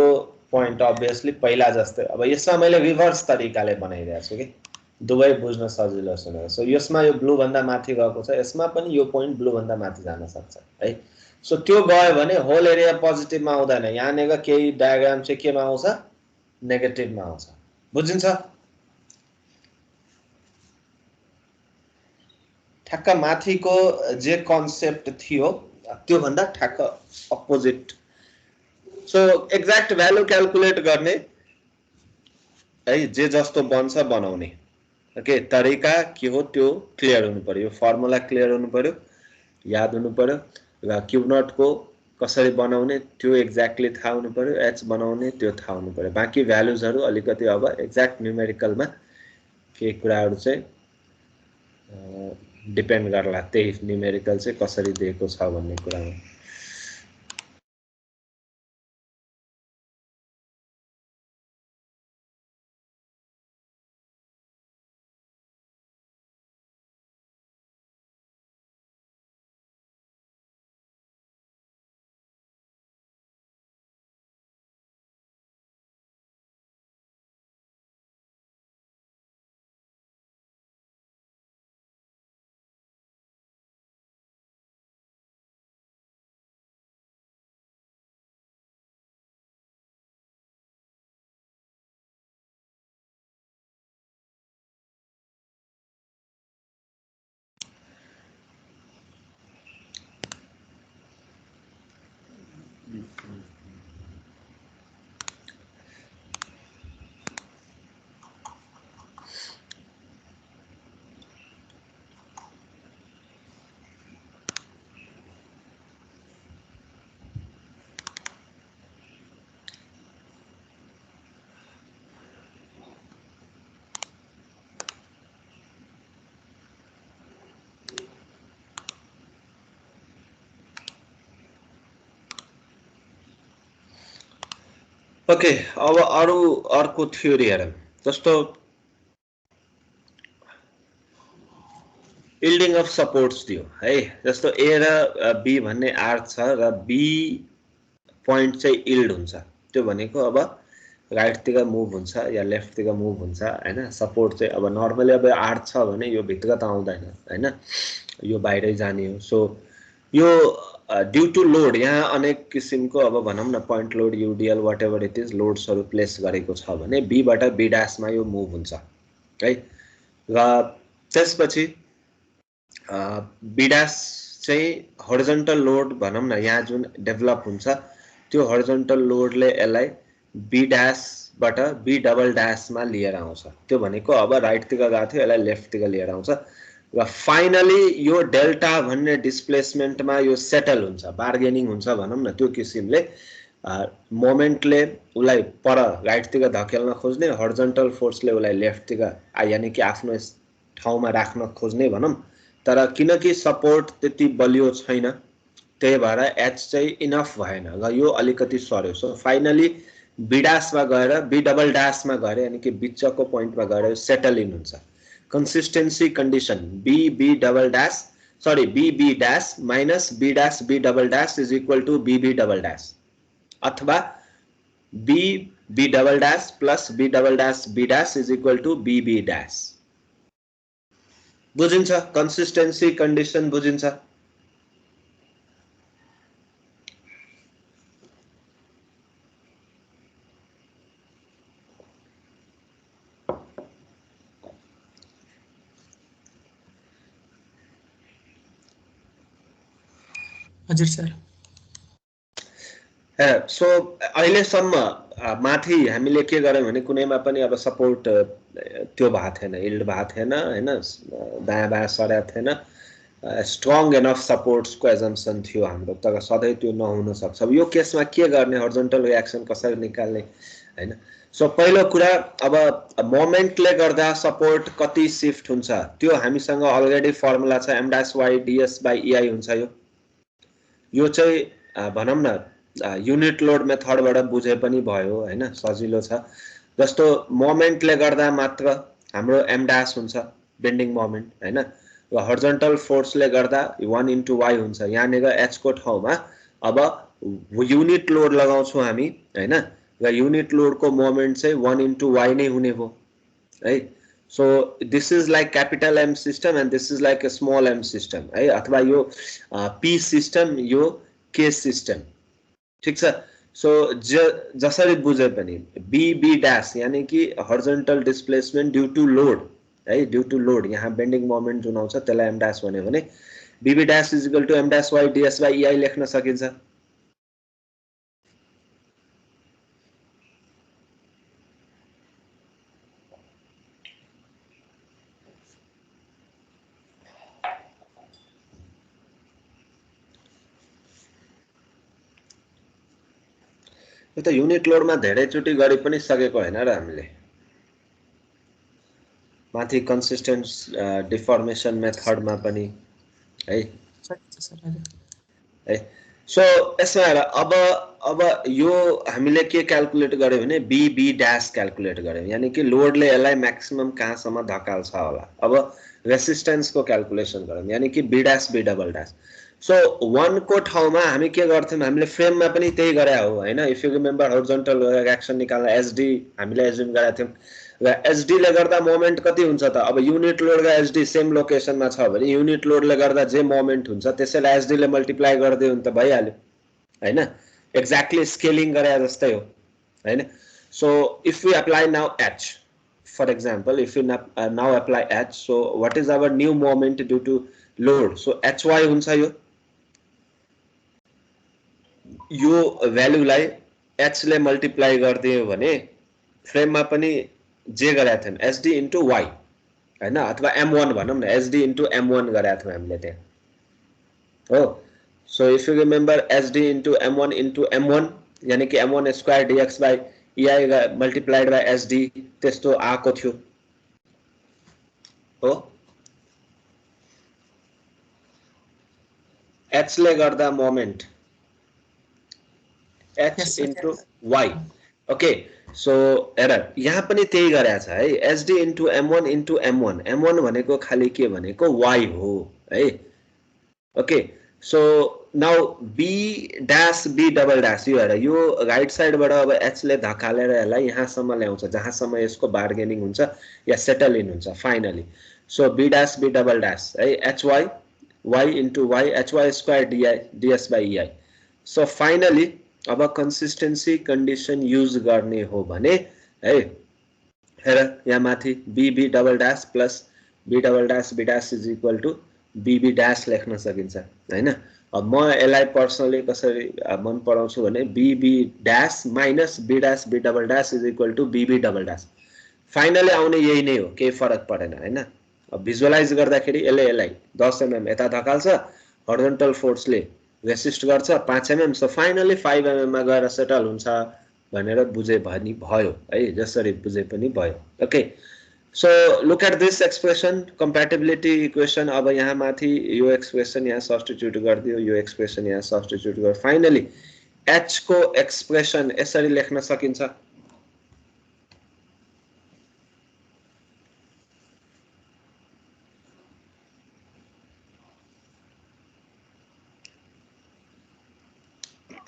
पोइन्ट अभियसली पहिला जस्तै अब यसमा मैले रिभर्स तरिकाले बनाइरहेको छु कि दुवै बुझ्न सजिलो सुनेर सो यसमा यो ब्लू भन्दा माथि गएको छ यसमा पनि यो पोइन्ट ब्लू भन्दा माथि जान सक्छ है सो त्यो गयो भने होल एरिया पोजिटिभमा आउँदैन यहाँनेर केही डायग्राम चाहिँ केमा आउँछ नेगेटिभमा आउँछ बुझिन्छ ठ्याक्क माथिको जे कन्सेप्ट थियो त्यो भन्दा ठ्याक्क opposite so exact value calculate गर्ने है जे जस्तो बन्छ बनाउने ओके तरिका के हो त्यो क्लियर हुनु पर्यो फर्मुला क्लियर हुनु पर्यो याद हुनु पर्यो र क्यू नट को कसरी बनाउने त्यो एक्ज्याक्टली थाहा हुनु पर्यो एच बनाउने त्यो थाहा हुनु पर्यो बाँकी भ्यालुजहरू अलिकति अब एक्ज्याक्ट न्युमेरिकलमा केही कुराहरू चाहिँ डिपेन्ड गर्ला त्यही न्युमेरिकल चाहिँ कसरी दिएको छ भन्ने कुरामा ओके अब अर्को थ्योरी हेरौँ जस्तो यील्डिङ अफ सपोर्ट्स दियो है जस्तो ए र बी भन्ने आर्क छ र बी पोइन्ट चाहिँ यील्ड हुन्छ त्यो भनेको अब राइटतिर मुभ हुन्छ या लेफ्टतिर मुभ हुन्छ हैन सपोर्ट चाहिँ अब नर्मली अब आर्क छ भने यो भित्र त आउँदैन हैन यो बाहिरै जाने हो सो यो ड्यू टु लोड यहाँ अनेक किसिमको अब भनौँ न point load UDL whatever it is लोड्सहरू प्लेस गरेको छ भने बीबाट बी ड्यासमा यो मुभ हुन्छ है र त्यसपछि बी ड्यास चाहिँ हरिजन्टल लोड भनौँ न यहाँ जुन डेभलप हुन्छ त्यो हरिजन्टल लोडले यसलाई बी ड्यासबाट बी डबल ड्यासमा लिएर आउँछ त्यो भनेको अब राइटतिर गएको थियो यसलाई लेफ्टतिर लिएर आउँछ र फाइनली यो डेल्टा भन्ने डिस्प्लेसमेन्टमा यो सेटल हुन्छ बार्गेनिङ हुन्छ भनौँ न त्यो किसिमले मोमेन्टले उसलाई पर राइटतिर धकेल्न खोज्ने हरिजन्टल फोर्सले उसलाई लेफ्टतिर यानि कि आफ्नो ठाउँमा राख्न खोज्ने भनौँ तर किनकि सपोर्ट त्यति बलियो छैन त्यही भएर एच चाहिँ इनफ भएन र यो अलिकति सर्यो सो फाइनली बी ड्यासमा गएर बी डबल ड्यासमा गएर यानि कि बिचको पोइन्टमा गएर सेटल इन हुन्छ consistency condition b double dash sorry b dash minus b double dash is equal to b double dash अथवा b double dash plus b double dash b dash is equal to b dash बुझिन्छ consistency condition बुझिन्छ हजुर sir so अहिलेसम्म माथि हामीले के गर्यौं भने कुनैमा पनि अब सपोर्ट त्यो भएको थिएन यील्ड भएको थिएन हैन दायाँ बायाँ सरेको थिएन स्ट्रङ एनफ सपोर्ट्सको एजम्पसन थियो हाम्रो, तर सधैँ त्यो नहुन सक्छ। अब यो केसमा के गर्ने, हर्जन्टल रियाक्सन कसरी निकाल्ने हैन। सो पहिलो कुरा, अब मोमेन्टले गर्दा सपोर्ट कति शिफ्ट हुन्छ त्यो हामीसँग अलरेडी फर्मुला छ, m'(y) ds/ei हुन्छ। यो चाहिँ भनौँ न युनिट लोड मेथडबाट बुझे पनि भयो हैन, सजिलो छ। जस्तो मोमेन्टले गर्दा मात्र हाम्रो m' हुन्छ बेन्डिङ मोमेन्ट हैन, र हर्जन्टल फोर्सले गर्दा 1/y हुन्छ। यहाँनिर h को ठाउँमा अब युनिट लोड लगाउँछौ हामी हैन, र युनिट लोडको मोमेन्ट चाहिँ 1/y नै हुने भयो है। So this is like capital M system and this is like a small m system है, अथवा यो p सिस्टम, यो k सिस्टम, ठीक छ। सो जसरी बुझे पनि b' यानी कि हर्जन्टल डिस्प्लेसमेन्ट ड्यू टु लोड है, ड्यू टु लोड, यहाँ बेन्डिङ मोमेन्ट जुन आउँछ त्यसलाई m' भन्यो भने b' = m'(y) ds/ei लेख्न सकिन्छ। यो त युनिट लोडमा धेरैचोटि गरि पनि सकेको हैन र हामीले, माथि कन्सिस्टेन्ट डिफर्मेसन मेथडमा पनि है है। सो यसमा हेर, अब यो हामीले के क्याल्कुलेट गर्यो भने b' क्याल्कुलेट गर्यो, यानी कि लोडले यसलाई म्याक्सिमम कहाँसम्म धकाल्छ होला। अब रेसिस्टेन्सको क्याल्कुलेसन गर्यौं, यानी कि b'. सो 1 को ठाउँमा हामी के गर्थ्यौं, हामीले फ्रेममा पनि त्यही गरे हो हैन। इफ यु रिमेम्बर हर्जन्टल रियाक्सन निकाल्न SD हामीले एज्युम गरेका थियौं, र SD ले गर्दा मोमेन्ट कति हुन्छ त, अब युनिट लोड र SD सेम लोकेसनमा छ भने युनिट लोडले गर्दा जे मोमेन्ट हुन्छ त्यसैलाई SD ले मल्टिप्लाई गर्दै हुन त भइहाल्यो हैन, एक्ज्याक्टली स्केलिङ गरे जस्तै हो हैन। So if we apply now H, for example if you now apply H, so what is our new moment due to load, so HY हुन्छ। यो भ्यालुलाई H ले मल्टिप्लाई गरिदियो भने फ्रेममा पनि जे गरेका थियौं SD * Y हैन, अथवा M1 भनौं न, SD * M1 गरेका थियौं हामीले त्यहाँ हो। So if you remember SD * M1 * M1 यानी कि m1² dx/ei multiplied by SD, त्यस्तो आको थियो हो। H ले गर्दा moment H * Y, okay. So हेर यहाँ पनि त्यही गरेको छ है, SD * M1 * M1, M1 भनेको खाली के भनेको Y हो है, okay. So now B', B', यो हेर, यो राइट साइडबाट अब H ले धकालेर यसलाई यहाँसम्म ल्याउँछ जहाँसम्म यसको बार्गेनिङ हुन्छ या सेटल इन हुन्छ फाइनली। सो B', B', है, HY, Y * Y, HY² ds/ei। So finally अब कंसिस्टेन्सी कंडीशन यूज गर्ने हो भने है, हेर यहाँ माथि B'+ B', B' B' लेख्न सकिन्छ हैन। अब म यसलाई पर्सनली कसरी मन पराउँछु भने B' B' B'= फाइनली आउने यही नै हो, केही फरक पर्दैन हैन। अब भिजुअलाइज गर्दाखेरि यसलाई 10 mm यता धकाल्छ, हर्जन्टल फोर्सले रेसिस्ट गर्छ 5 mm, सो फाइनली 5 mm मा गएर सेटल हुन्छ भनेर बुझे पनि भयो है, जसरी बुझे पनि भयो, okay. So look at this expression, compatibility equation. अब यहाँ माथि यो एक्सप्रेसन यहाँ सब्स्टिट्युट गरिदियो, यो एक्सप्रेसन यहाँ सब्स्टिट्युट गर्यो, फाइनली H को एक्सप्रेसन यसरी लेख्न सकिन्छ।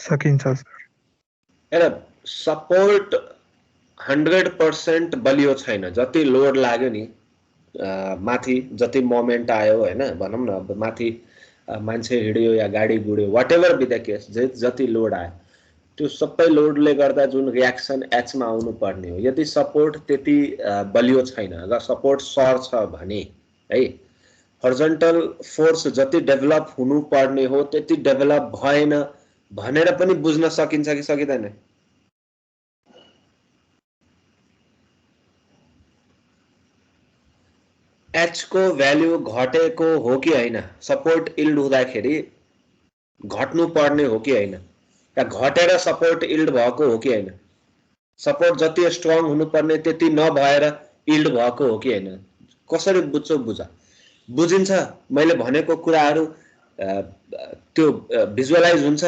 सकिन्छ सर। हेर, सपोर्ट 100% बलियो छैन, जति लोड लाग्यो नि माथि, जति मोमेन्ट आयो हैन, भनौं न अब माथि मान्छे हिड्यो या गाडी गुड्यो, व्हाटएभर बी द केस, जति लोड आयो त्यो सबै लोडले गर्दा जुन रियाक्सन H मा आउनु पर्ने हो, यदि सपोर्ट त्यति बलियो छैन, अगर सपोर्ट सर छ भने है, हर्जन्टल फोर्स जति डेभलप हुनु पर्ने हो त्यति डेभलप भएन भनेर पनि बुझ्न सकिन्छ कि सकिदैन? एच को भ्यालु घटेको हो कि हैन, सपोर्ट इल्ड हुँदाखेरि घट्नु पर्ने हो कि हैन, या घटेर सपोर्ट इल्ड भएको हो कि हैन, सपोर्ट जति स्ट्रङ हुनुपर्ने त्यति नभएर इल्ड भएको हो कि हैन, कसरी बुझ्छौ बुझ। बुझिन्छ मैले भनेको कुराहरू त्यो भिजुअलाइज हुन्छ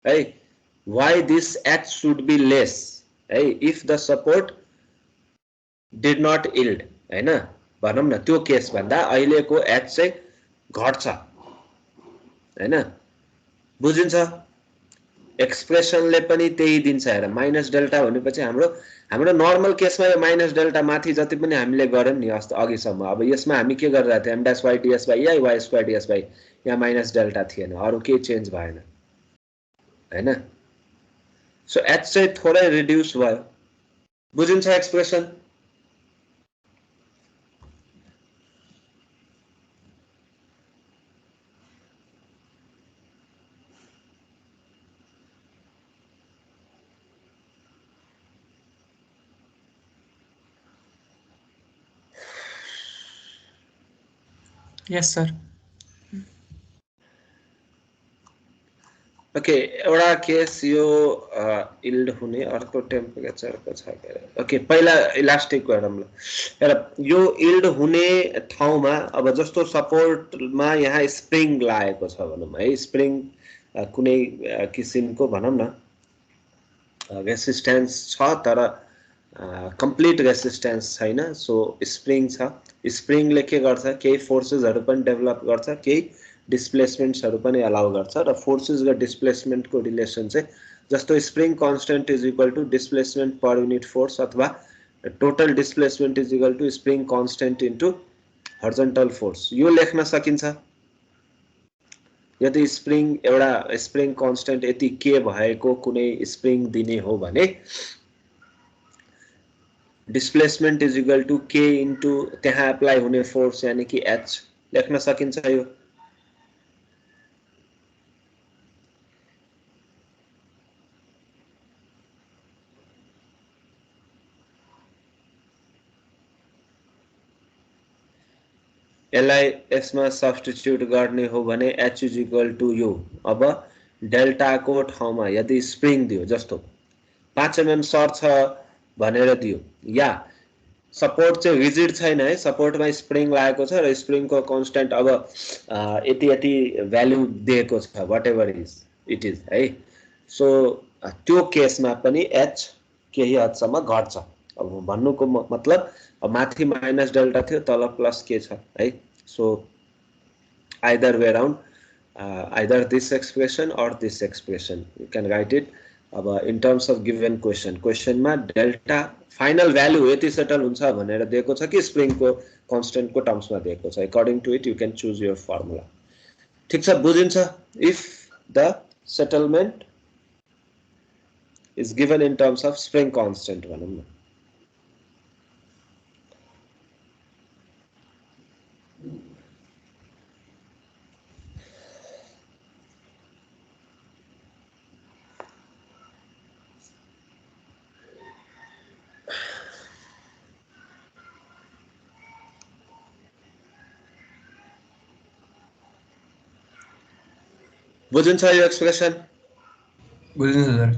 है। Why this H should be less है if the support did not yield हैन, भनौँ न त्यो केस भन्दा अहिलेको एच चाहिँ घट्छ हैन, बुझिन्छ। एक्सप्रेसनले पनि त्यही दिन्छ हेर, माइनस डेल्टा भनेपछि हाम्रो नर्मल केसमा यो माइनस डेल्टा माथि जति पनि हामीले गर्यौं नि अस्ति अघिसम्म, अब यसमा हामी के गरिरहेको थियौं, M dash y DS by E y square DS by यहाँ माइनस डेल्टा थिएन, अरु केही चेन्ज भएन हैन। सो एच चाहिँ थोरै रिड्युस भयो, बुझिन्छ एक्सप्रेसन। यस सर। ओके, एउटा केस यो इल्ड हुने, अर्को टेम्परेचरको छ के अरे। ओके, पहिला इलास्टिकको हेरौँ ल। हेर, यो इल्ड हुने ठाउँमा अब जस्तो सपोर्टमा यहाँ स्प्रिङ लागेको छ भनौँ है, स्प्रिङ कुनै किसिमको भनौँ न रेसिस्टेन्स छ तर कम्प्लिट रेसिस्टेन्स छैन। सो स्प्रिङ छ, स्प्रिङले के गर्छ, केही फोर्सेसहरू पनि डेभलप गर्छ, केही डिस्प्लेसमेन्ट्सहरू पनि अलाउ गर्छ, र फोर्सेस र डिस्प्लेसमेन्टको रिलेसन चाहिँ जस्तो spring constant is equal to displacement per unit force अथवा total displacement is equal to spring constant into horizontal force, यो लेख्न सकिन्छ। यदि स्प्रिङ एउटा स्प्रिङ कन्स्टेन्ट यति के भएको कुनै स्प्रिङ दिने हो भने डिस्प्लेसमेन्ट इज इक्वल टु के इन्टु त्यहाँ एप्लाई हुने फोर्स यानी कि एच लेख्न सकिन्छ। यो यसलाई यसमा सब्स्टिट्युट गर्ने हो भने एच इज इक्वल टु यो। अब डेल्टाको ठाउँमा यदि स्प्रिङ दियो, जस्तो 5 mm सर्छ भनेर दियो, या सपोर्ट चाहिँ रिजिड छैन है, सपोर्टमा स्प्रिङ लागेको छ र स्प्रिङको कन्स्टेन्ट अब यति यति भ्यालु दिएको छ, वाट एभर इट इज है। सो त्यो केसमा पनि एच केही हदसम्म घट्छ। अब भन्नुको मतलब अब माथि माइनस डेल्टा थियो, तल प्लस के छ है। So either way around, either this expression or this expression you can write it. अब इन टर्म्स अफ गिभन क्वेसनमा डेल्टा फाइनल भ्यालु यति सेटल हुन्छ भनेर दिएको छ कि स्प्रिङको कन्स्टेन्टको टर्म्समा दिएको छ, according to it you can choose your formula. ठिक छ, बुझिन्छ। If the settlement is given in terms of spring constant भनौँ न। बुझिन्छ यो एक्सप्रेसन? बुझिन्छ सर।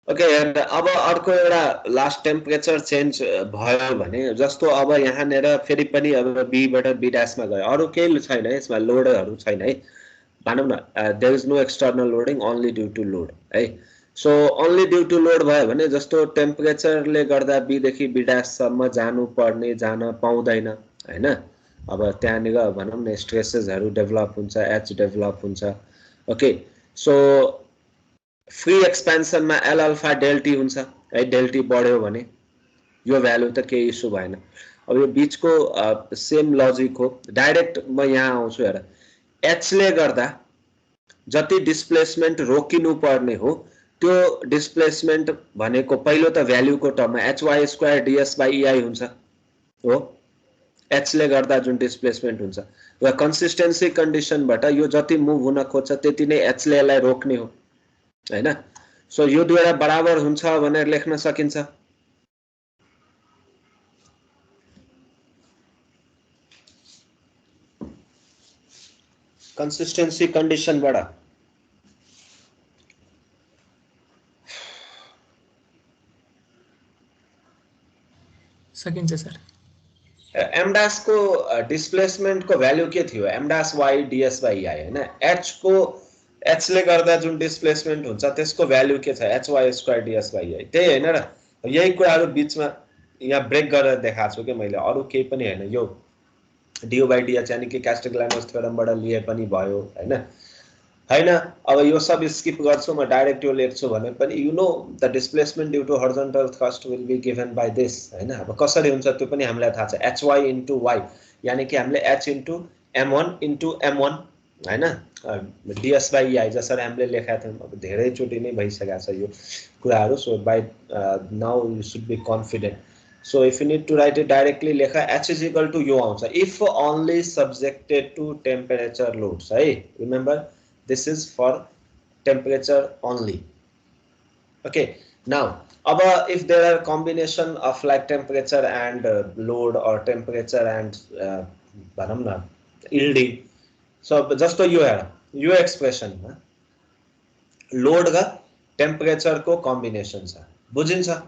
ओके, अब अर्को एउटा लास्ट टेम्परेचर चेन्ज भयो भने, जस्तो अब यहाँनिर फेरि पनि अब बीबाट बी ड्याशमा गयो, अरू केही छैन यसमा, लोडहरू छैन है भनौँ न। There is no external loading, only due to load है। So only due to load भयो भने जस्तो टेम्परेचरले गर्दा बीदेखि बी ड्याशसम्म जानु पर्ने जान पाउँदैन हैन। अब त्यहाँनिर भनौँ न स्ट्रेसेसहरू डेभलप हुन्छ, एच डेभलप हुन्छ। ओके, सो फ्री एक्सपेन्सनमा एल अल्फा डेल्टी हुन्छ है, डेल्टी बढ्यो भने यो भ्यालु त केही इस्यु भएन। अब यो बीचको सेम लजिक हो, डाइरेक्ट म यहाँ आउँछु हेर। एचले गर्दा जति डिस्प्लेसमेन्ट रोकिनु पर्ने हो त्यो डिस्प्लेसमेन्ट भनेको पहिलो त भ्यालुको टर्ममा H y square DS by EI हुन्छ हो, एचले गर्दा जुन डिस्प्लेसमेन्ट हुन्छ, र कन्सिस्टेन्सी कन्डिसनबाट यो जति मुभ हुन खोज्छ त्यति नै एचले यसलाई रोक्ने हो हैन। सो यो दुईवटा बराबर हुन्छ भनेर लेख्न सकिन्छ। कंसिस्टेंसी कंडीशन बाट सकिन्छ सर। एमडास को डिस्प्लेसमेन्ट को भ्यालु के थियो M dash y DS by I हैन एच को एच ले गर्दा जुन डिस्प्लेसमेन्ट हुन्छ त्यसको भ्यालु के छ H y square DS by I त्यही हैन र यही कुराहरु बीचमा यहाँ ब्रेक गरेर देखाएको छु के मैले अरु केही पनि हैन यो डीयू बाई डीएच यानी कि क्यास्टिग्लियानोस थ्योरमबाट लिए पनि भयो हैन हैन अब यो सब स्किप गर्छु म डाइरेक्ट यो लेख्छु भने पनि you know the displacement due to horizontal thrust will be given by this हैन अब कसरी हुन्छ त्यो पनि हामीलाई थाहा छ hy इन्टु y यानी कि हामीले h into m1 into m1 हैन ds बाइ e जसरी हामीले लेखेका थियौं अब धेरै चोटी नै भइसकेको छ यो कुराहरु so by now you should be confident so if you need to write it directly lekha h is equal to यो आउँछ if only subjected to temperature loads है remember this is for temperature only okay now aba if there are combination of like temperature and load or temperature and bhanam na yielding so just यो हेर यो expression मा load का temperature को combination छ बुझिन्छ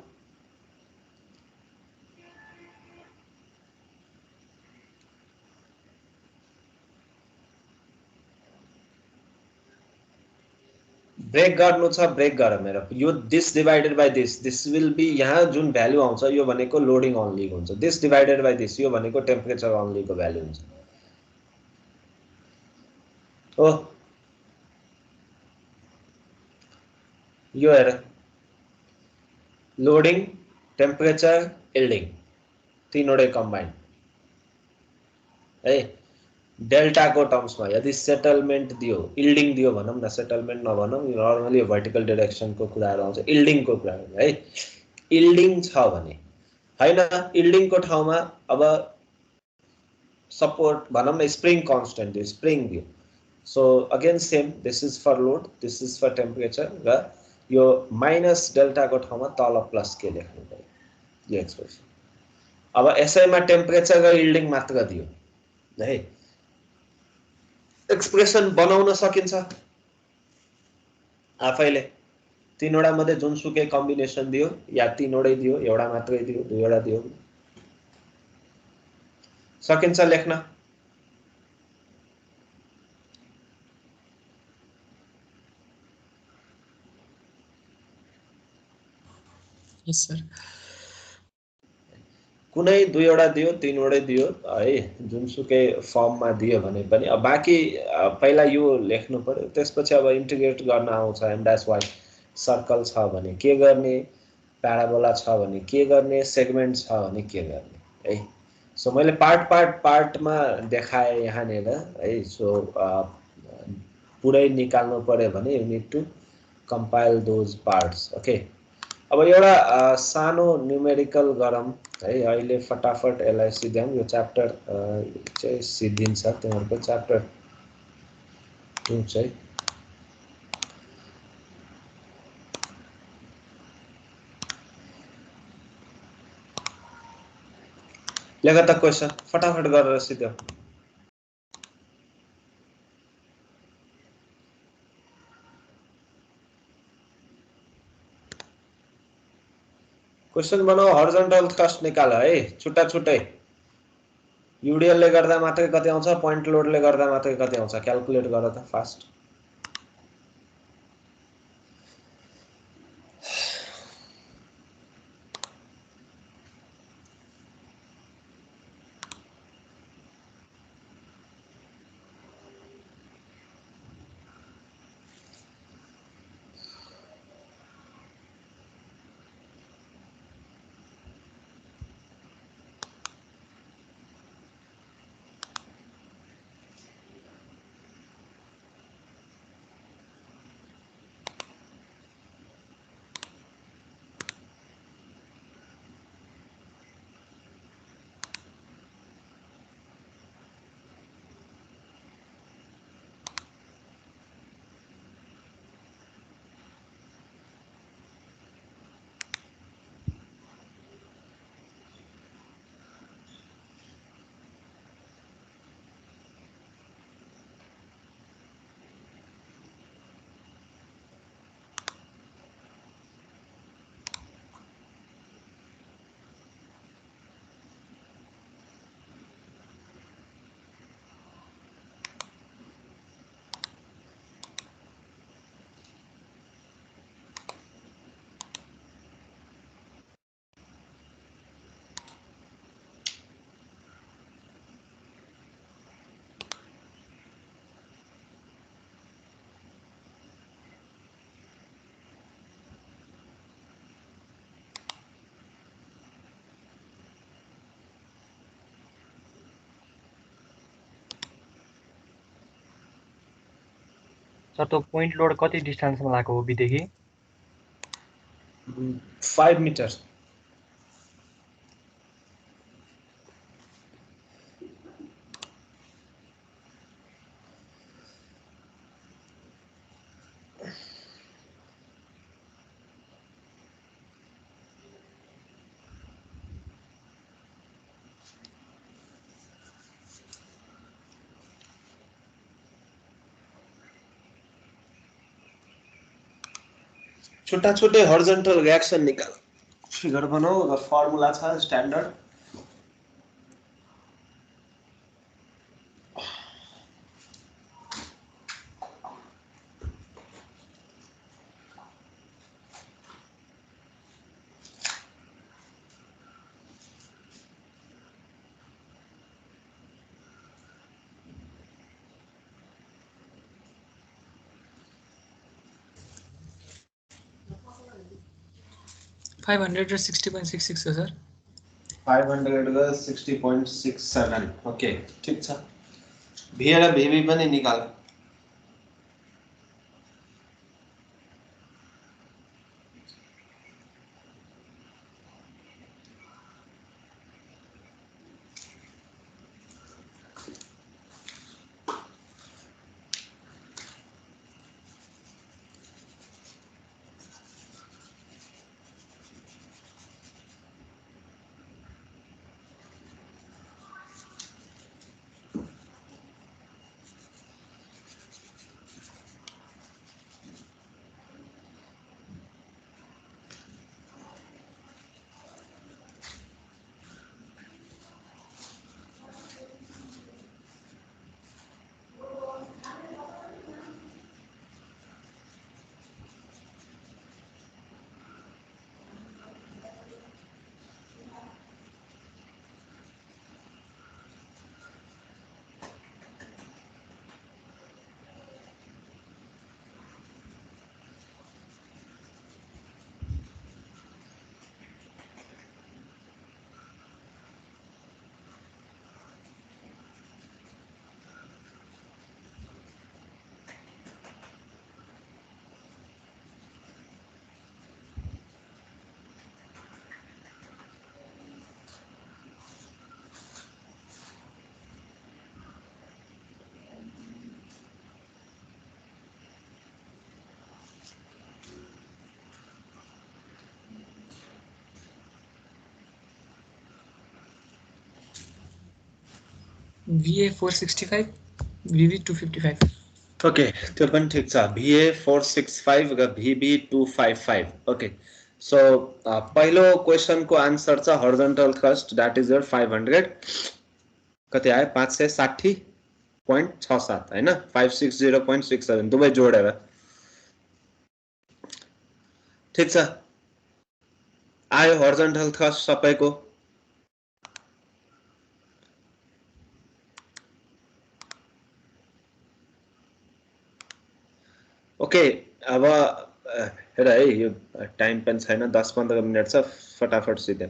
brake गर्नु छ ब्रेक गर मेरो यो this divided by this will be यहाँ जुन भ्यालु आउँछ यो भनेको लोडिङ ओन्ली हुन्छ दिस डिवाइडेड बाइ दिस यो भनेको टेम्परेचर ओन्ली को भ्यालु हुन्छ ओ यो हेर लोडिङ टेम्परेचर यील्डिङ तीनवटै कम्बाइन है डेल्टा को टर्म्स में यदि सेटलमेंट दियो यील्डिङ दियो भनौं न सेटलमेंट नभनौं नर्मली वर्टिकल डाइरेक्सन को कुराहरु आउँछ यील्डिङ को कुराहरु है यील्डिङ छ भने हैन यील्डिङ को ठाउँमा अब सपोर्ट भनौं न स्प्रिङ कांस्टेंट दियो स्प्रिङ दियो so again same this is for load this is for temperature र यो माइनस डेल्टा को ठाउँमा तल प्लस के लेख्नु पर्यो यो एक्सप्रेसन अब यसैमा टेम्परेचर र यील्डिङ मात्र दियो है एक्सप्रेसन बनाउन सकिन्छ आफैले तीनवटा मध्ये जुनसुकै कम्बिनेसन दियो या तीनवटै दियो एउटा मात्रै दियो दुईवटा दियो सकिन्छ लेख्न यस सर कुनै दुईवटा दियो तीनवटै दियो है जुनसुकै फर्ममा दियो भने पनि अब बाँकी पहिला यो लेख्नु पर्यो त्यसपछि अब इन्टिग्रेट गर्न आउँछ m'y सर्कल छ भने के गर्ने प्याराबोला छ भने के गर्ने सेगमेन्ट छ भने के गर्ने है सो मैले पार्टमा देखाए यहाँनेर है सो पुरै निकाल्नु पर्यो भने you need to compile those parts okay अब एउटा सानो न्यूमेरिकल गरम है अहिले फटाफट यसलाई सिध्याउँ यो च्याप्टर चाहिँ सिद्धिन्छ तिमीहरुको च्याप्टर 2 चाहिँ लेख त क्वेशन फटाफट गरेर सिध्याउ क्वेशन बनाओ हॉरिजॉन्टल थ्रस्ट निकाल है छुट्टा छुट्टै यूडीएल ले गर्दा मात्रै कति आउँछ पॉइंट लोड ले गर्दा मात्रै कति आउँछ क्याल्कुलेट गर त फास्ट सर त्यो पोइन्ट लोड कति डिस्टेन्समा लागेको हो बीदेखि 5 मिटर। छोटा छोटे हॉरिजॉन्टल रिएक्शन निकाल, फिगर बनाओ। र फर्मुला छ स्टैंडर्ड। फाइभ हन्ड्रेड र 60.66 हो सर। 500 र 60.67। ओके ठीक छ। भी र भीबी पनि निकाल। VA 465, VB 255। ओके त्यो पनि ठीक छ। VA 465 र VB 255। ओके सो पहिलो क्वेशनको आन्सर छ horizontal thrust that is your 500 कति आयो 560.67 हैन 560.67 दुवै जोडेर ठीक छ। आयो हॉरिजॉन्टल थ्रस्ट सबैको। ओके अब हेर है यो टाइम पनि छैन 10-15 मिनट छ फटाफट सिधै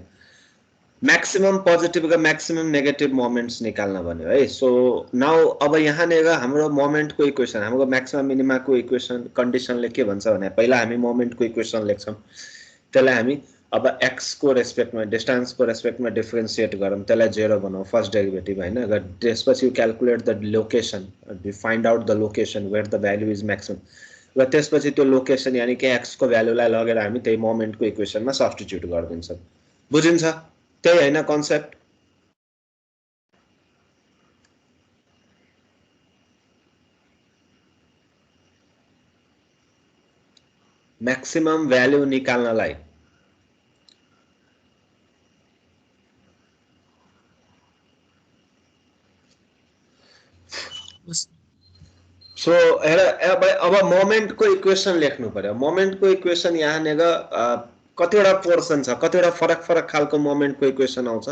मैक्सिमम पोजिटिभ र मैक्सिमम नेगेटिभ मोमेन्ट्स निकाल्न भन्यो है। सो नाउ अब यहाँनिर हाम्रो मोमेन्टको इक्वेसन हाम्रो मैक्सिमम मिनिमाको इक्वेसन कन्डिसनले के भन्छ भने पहिला हामी मोमेन्टको इक्वेसन लेख्छौं त्यसलाई हामी अब x को रेस्पेक्टमा डिस्टेन्सको रेस्पेक्टमा डिफरेन्शिएट गरौँ त्यसलाई 0 बनाऊ फर्स्ट डेरिभेटिभ हैन र त्यसपछि you calculate the location you find out the location where the value is maximum र त्यसपछि त्यो लोकेसन यानी कि x को भ्यालुलाई लगेर हामी त्यही मोमेन्टको इक्वेसनमा सब्स्टिट्युट गर्दिन्छौं। बुझिन्छ त्यही हैन कन्सेप्ट। मैक्सिमम भ्यालु निकाल्नलाई सो हेर अब मोमेन्टको इक्वेसन लेख्नु पर्यो। मोमेन्टको इक्वेसन यहाँनिर कतिवटा पोर्सन छ कतिवटा फरक फरक खालको मोमेन्टको इक्वेसन आउँछ।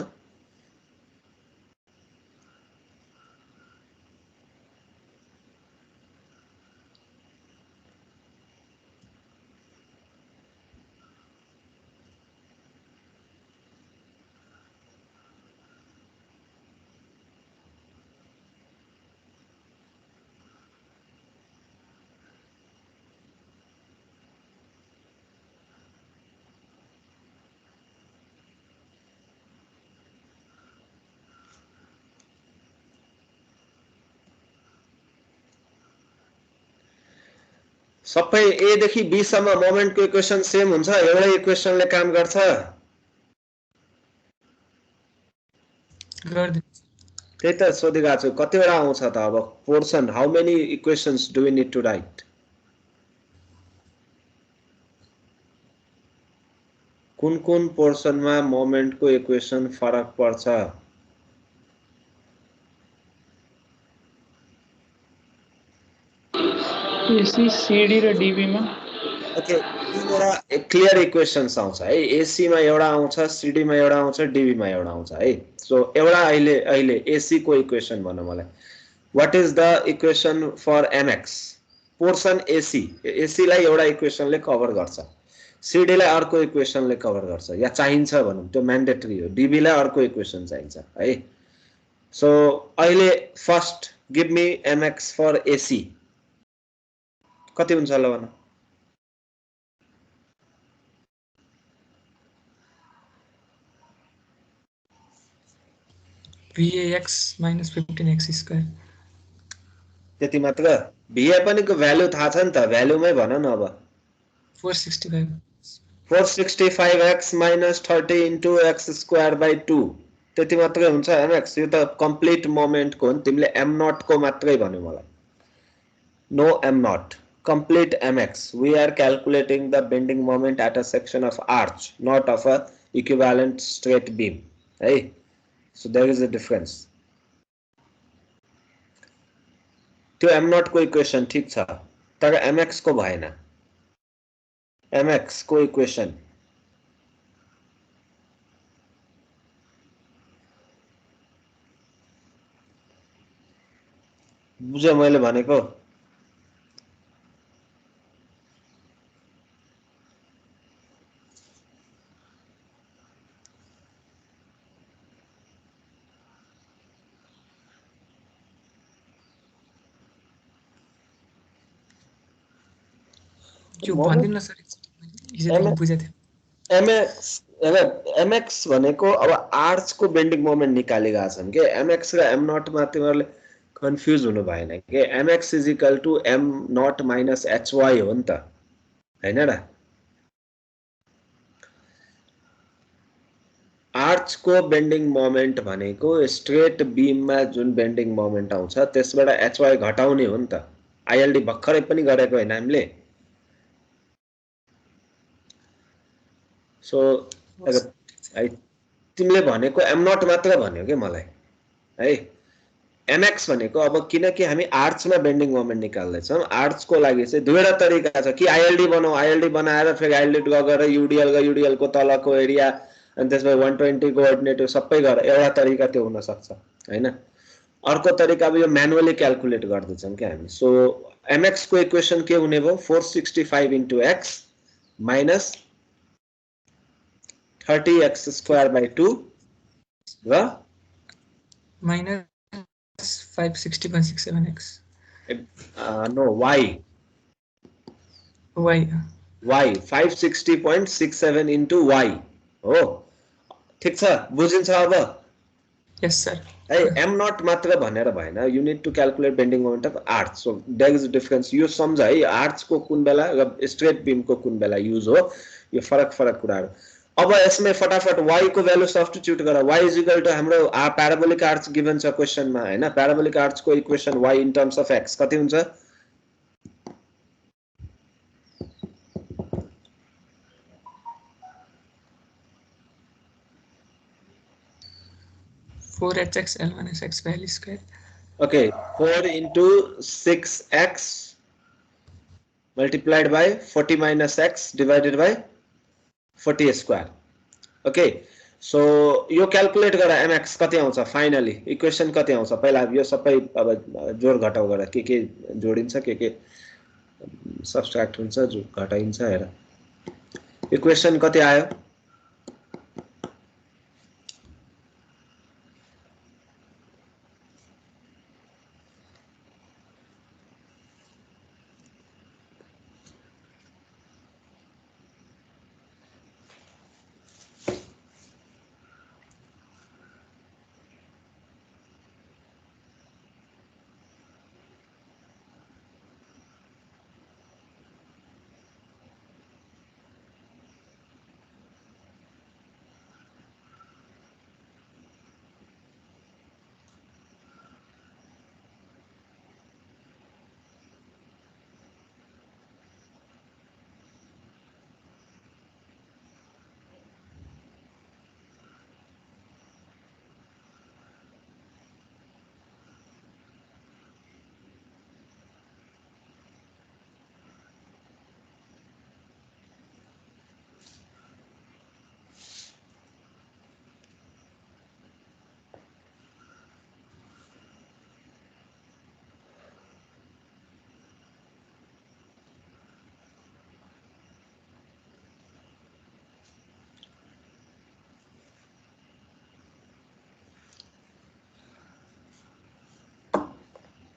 सबै ए देखि बी सम्म मोमेन्टको इक्वेसन सेम हुन्छ, एउटै इक्वेसनले काम गर्छ। गरिदिनु। त्यही त सोधिरहेको छु, कतिवटा आउँछ त अब portion, how many equations do we need to write? कुन कुन पोर्सनमा मोमेन्टको इक्वेसन फरक पर्छ? एसी सीडी र डीबी मा ओके, तीनवटा क्लियर इक्वेसन्स आउँछ है। एसी मा एउटा आउँछ, सीडी मा एउटा आउँछ, डीबी मा एउटा आउँछ है। सो एउटा अहिले अहिले एसी को इक्वेसन भन्नु मलाई। What is the equation for MX? Portion AC, AC लाई एउटा इक्वेसनले कभर गर्छ, सीडी लाई अर्को इक्वेसनले कभर गर्छ, या चाहिन्छ भनौँ, त्यो म्यान्डेटरी हो। डीबी लाई अर्को इक्वेसन चाहिन्छ है। सो अहिले first give me MX for AC, कति हुन्छ होला भन? VAX minus 15x square. त्यति मात्र? भिए पनि को भ्यालु थाहा छ नि त, भ्यालुमै भन न अब। 465. 465x minus 30 into x square by 2, त्यति मात्रै हुन्छ एमएक्स? यो त कम्प्लिट मोमेन्ट को हो नि, तिमीले एम नट को मात्रै भन्यो मलाई। No M naught, complete Mx. We are calculating the bending moment at a section of arch, not of a equivalent straight beam है। So there is a difference. त्यो एम नट को equation ठीक छ, तर एमएक्स को भएन। MX को equation बुझ्यो मैले भनेको? यो भन्दिनु न सर, हिजोदेखि बुझेको थिएँ। एमएक्स भनेको अब आर्च को बेन्डिङ मोमेन्ट निकालेका छन् के। एमएक्स र एम नट मा तिमीहरूले कन्फ्युज हुनु भएन के। Mx is equal to M naught minus Hy हो नि त, हैन र? आर्च को बेन्डिङ मोमेन्ट भनेको स्ट्रेट बीममा जुन बेन्डिङ मोमेन्ट आउँछ त्यसबाट एचवाई घटाउने हो नि त। आईएलडी भर्खरै पनि गरेको हैन हामीले? सो तिमीले भनेको एम नट मात्र भन्यो के मलाई है। एमएक्स भनेको अब किनकि हामी आर्चमा बेन्डिङ मोमेन्ट निकाल्दैछौँ, आर्चको लागि चाहिँ दुईवटा तरिका छ कि आईएलडी बनाऊ, आईएलडी बनाएर फेरि आईएलडी गरेर युडिएल को तलको एरिया अनि त्यसमा 120 कोअर्डिनेट सबै गरेर एउटा तरिका त्यो हुन सक्छ हैन। अर्को तरिका अब यो म्यानुअली क्याल्कुलेट गर्दैछौँ क्या हामी। सो एमएक्स को इक्वेसन के हुने भयो? 465 into x minus 30x square by 2 र minus 560.67x. no, y 560.67 into y हो। ठीक छ, बुझिन्छ अब? Yes sir. है एम नट मात्र भनेर भएन, you need to calculate bending moment of arch. So there is difference, यो सम्झ है। आर्च को कुन बेला र स्ट्रेट बीम को कुन बेला युज हो, यो फरक कुराहरु। अब यसमै फटाफट y को भ्यालु सब्स्टिट्युट गर। y इज इक्वल टु हाम्रो प्याराबोलिक आर्च गिभन छ क्वेशनमा हैन। प्याराबोलिक आर्च को equation y in terms of x कति हुन्छ? 4hx L minus x by L square. Okay, 4 into 6x multiplied by 40 minus x divided by 40 square. Okay, so यो calculate गर mx कति आउँछ फाइनली, इक्वेसन कति आउँछ? पहिला यो सबै अब जोड घटाउ गर, के जोडिन्छ के सब्स्ट्र्याक्ट हुन्छ, जो घटाइन्छ हेर। इक्वेसन कति आयो?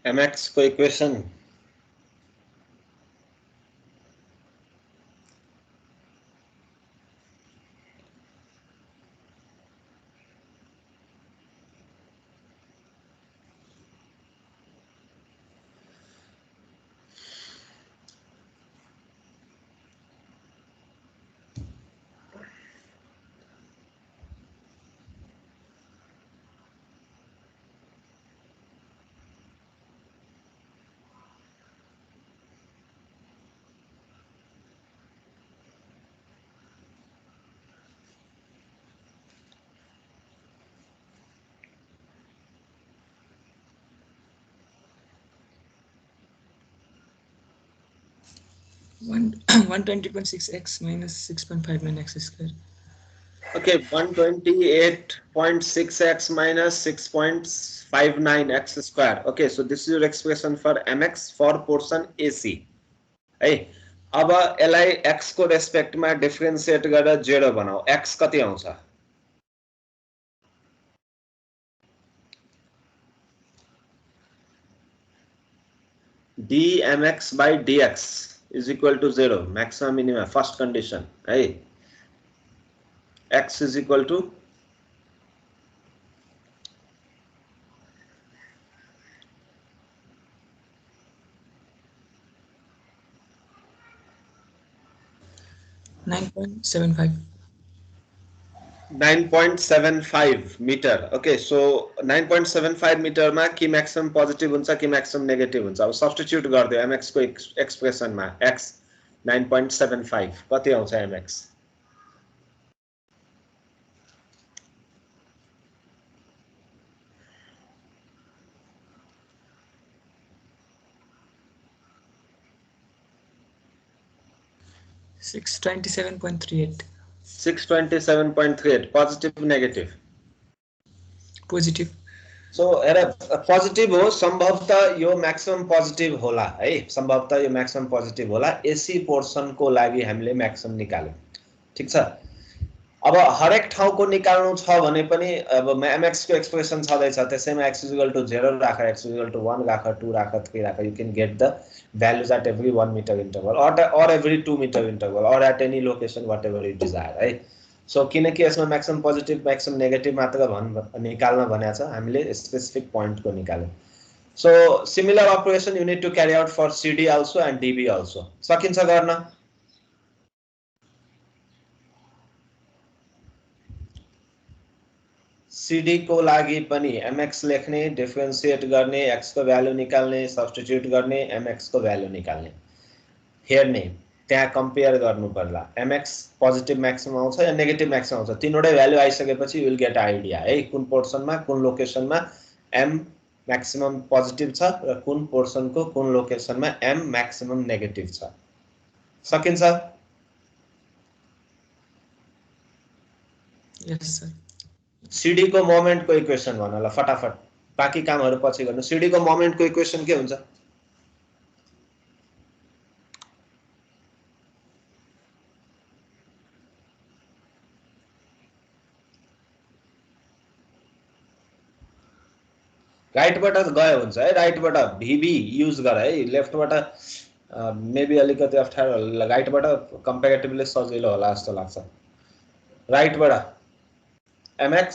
mx को equation One 120.6x minus 6.59 x square. Okay, 128.6x minus 6.59 x square. Okay, so this is your expression for mx for portion AC. है अब यसलाई x को रेस्पेक्ट में डिफरेंशिएट गरेर 0 बनाऊ x कति आउँछ dmx by dx is equal to 0 maximum minimum first condition है x is equal to $9.75. 9.75 meter. Okay, so 9.75 meter मा कि maximum positive हुन्छ कि maximum negative हुन्छ अब substitute गर्दियो mx को expression मा x 9.75 कति आउँछ mx $627.38. 627.38 positive negative Positive. So positive हो सम्भवतः यो maximum positive होला है सम्भवतः यो maximum positive होला AC portion को लागि हामीले maximum निकाल्यौं ठीक छ अब हरेक ठाउँको निकाल्नु छ भने पनि अब mx को एक्सप्रेसन छदै छ त्यसैमा x = 0 राख x = 1 राख 2 राख 3 राख you can get the values at every 1 meter interval or every 2 meter interval or at any location whatever you desire है सो किनकि यसमा maximum positive maximum negative मात्र निकाल्न भनेको छ हामीले स्पेसिफिक पोइन्ट को निकाल्यौं so similar operation you need to carry out for CD also and DB also सकिन्छ गर्न CD को लागि पनि mx लेख्ने डिफरेंशिएट गर्ने x को भ्यालु निकाल्ने सब्स्टिट्युट गर्ने mx को भ्यालु निकाल्ने हेर्ने त्यहाँ कम्पेयर गर्नु पर्ला mx पोजिटिभ म्याक्सिमम आउँछ या नेगेटिभ म्याक्सिमम आउँछ तीनवटै भ्यालु आइसकेपछि यु विल गेट आइडिया है कुन पोर्सनमा कुन लोकेसनमा m म्याक्सिमम पोजिटिभ छ र कुन पोर्सनको कुन लोकेसनमा m म्याक्सिमम नेगेटिभ छ सकिन्छ Yes, sir. CD को मोमेन्ट को इक्वेसन भन ल फटाफट बाकी कामहरु पछि गर्नु CD को मोमेन्ट को इक्वेसन के हुन्छ राइट बाट गयो हुन्छ है राइट बाट VB युज गर है लेफ्ट बाट मेबी अलिकति अप्ठ्यारो राइट बाट कम्प्यारेटिभली सजिलो होला जस्तो लाग्छ राइट बाट mx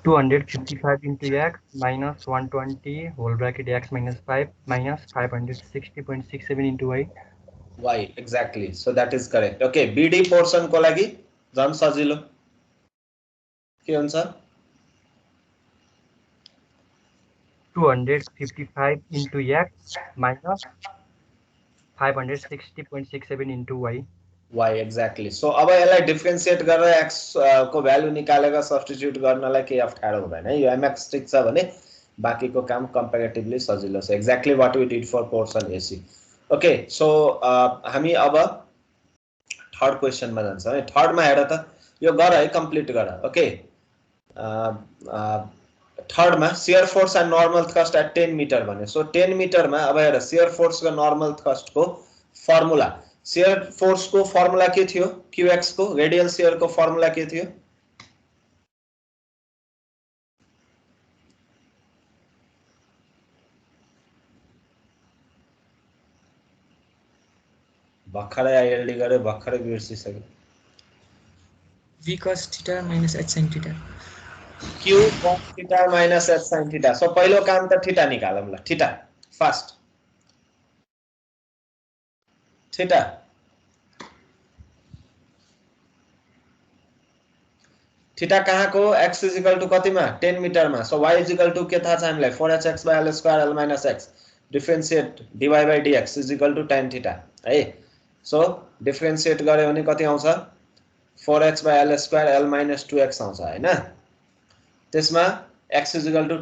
$255 into x minus 120 whole bracket x minus 5 minus 560.67 into y. Y exactly. So that is correct. Okay, BD portion को लागि झन् सजिलो के हुन्छ 255 into x minus 560.67 into y. Y exactly. So अब यसलाई डिफरेंशिएट गरेर x को भ्यालु निकालेर सब्स्टिट्युट गर्नलाई के अप्ठ्यारो हुँदैन है यो mx ठीक छ भने बाकीको काम कम्प्यारेटिभली सजिलो छ exactly what we did for portion AC okay so हामी अब थर्ड क्वेशन मा जान्छौं है थर्ड मा हेर त यो गर है कम्प्लिट गर ओके थर्डमा shear force and normal thrust at 10 meter भने सो 10 मिटरमा अब हेर शियर फोर्स र नर्मल थ्रस्टको फर्मुला शियर फोर्सको फर्मुला के थियो क्यूएक्स को रेडियल शियरको फर्मुला के थियो भर्खरै आइएलडी गरे भर्खरै बिर्सिसक्यो V cos theta minus H sin theta. Q cos theta minus H sin theta. So पहिलो काम त थीटा निकालौं ल थीटा फर्स्ट थीटा थीटा कहाँको x = कतिमा 10 मिटरमा सो y = के थाहा छ हामीलाई 4hx / l² l - x differentiate dy / dx = tan theta है सो डिफरेन्शिएट गर्यो भने कति आउँछ 4h / l² l - 2x आउँछ हैन त्यसमा x =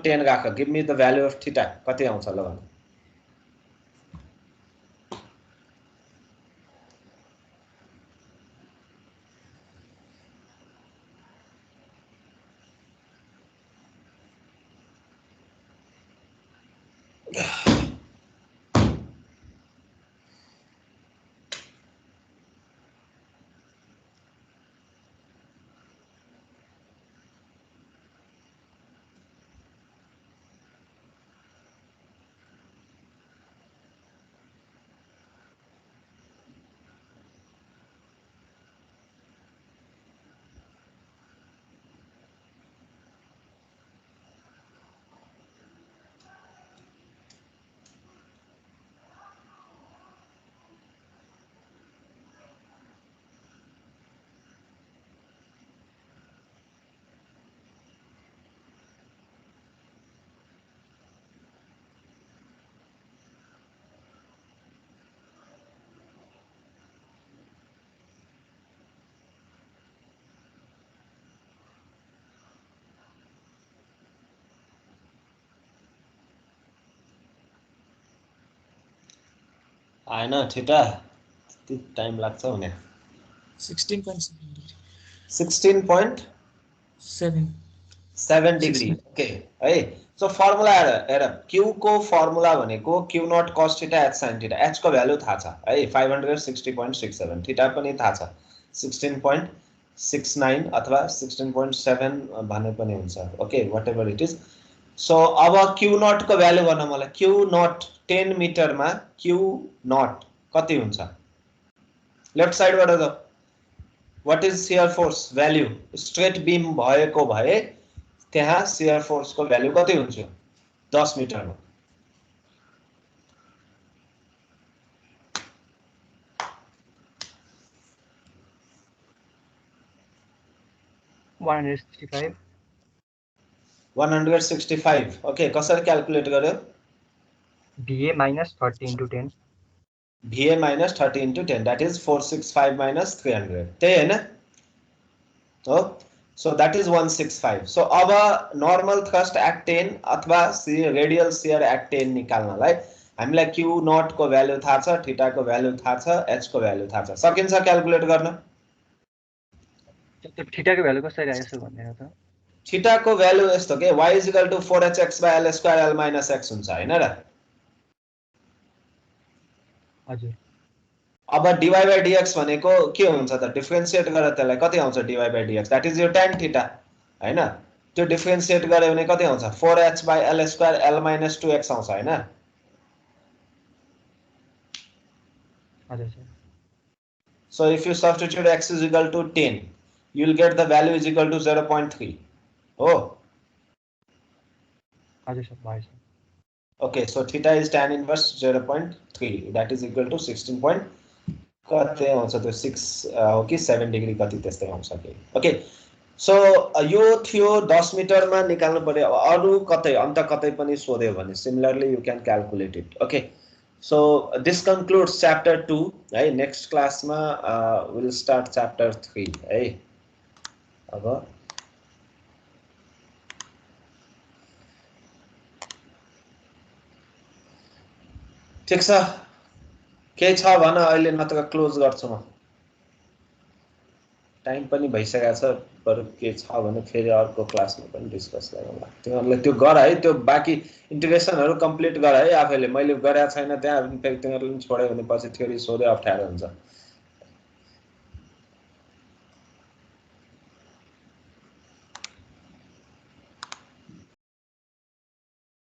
10 राख give me the value of theta कति आउँछ ल भन्नु आएन थीटा त्यति टाइम लाग्छ हुने 16.7 16.7 डिग्री ओके है सो फर्मुला हेर q को फर्मुला भनेको q naught cos theta h sin theta h को भ्यालु थाहा छ है 560.67 थीटा पनि थाहा छ 16.69 अथवा 16.7 भने पनि हुन्छ okay whatever it is so अब q नट को भ्यालु गर्न मलाई q नट 10 मिटरमा q नट कति हुन्छ लेफ्ट साइडबाट the what is shear force value straight beam भएको भए त्यहाँ शियर फोर्स को भ्यालु कति हुन्छ 10 मिटरमा $165 165 ओके कसरी क्याल्कुलेट गर्यो VA minus 30 into 10 VA minus 30 into 10 that is 465 minus 300 त्यही हैन हो so that is 165 so अब normal thrust at 10 अथवा radial shear at 10 निकाल्नलाई हामीलाई q नट को भ्यालु थाहा छ थीटा को भ्यालु थाहा छ h को भ्यालु थाहा छ सकिन्छ क्याल्कुलेट गर्न त्यो थीटा को भ्यालु कसरी आयो यसो भन्ने हो त थीटा को भ्यालु यस्तो के y = 4hx / l² l - x हुन्छ हैन र हजुर अब dy / dx भनेको के हुन्छ त डिफरेन्शिएट गरेर त्यसलाई कति आउँछ dy / dx that is your tan theta हैन त्यो डिफरेन्शिएट गर्यो भने कति आउँछ 4h / l² l - 2x आउँछ हैन हजुर sir so if you substitute x = 10 you will get the value = 0.3 हो हजुर सर भयो sir okay so theta is tan inverse 0.3 that is equal to 16 point कति आउँछ त्यो 6 हो कि 7 डिग्री कति त्यस्तै आउँछ के ओके सो यो थियो 10 मिटरमा निकाल्नु पर्यो अब अरु कतै अन्त कतै पनि सोध्यो भने similarly you can calculate it okay so this concludes chapter 2 है नेक्स्ट क्लासमा विल स्टार्ट च्याप्टर 3 है अब ठीक छ के छ भन अहिले नत्र क्लोज गर्छु म टाइम पनि भइसकेको छ, बरु के छ भने फेरि अर्को क्लासमा पनि डिस्कस गरौँला। तिमीहरूले त्यो गर है, त्यो बाँकी इन्टिग्रेसनहरू कम्प्लिट गर है आफैले। मैले गरेको छैन त्यहाँ, फेरि तिमीहरूले पनि छोड्यो भने पछि थ्योरी सोधै अप्ठ्यारो हुन्छ।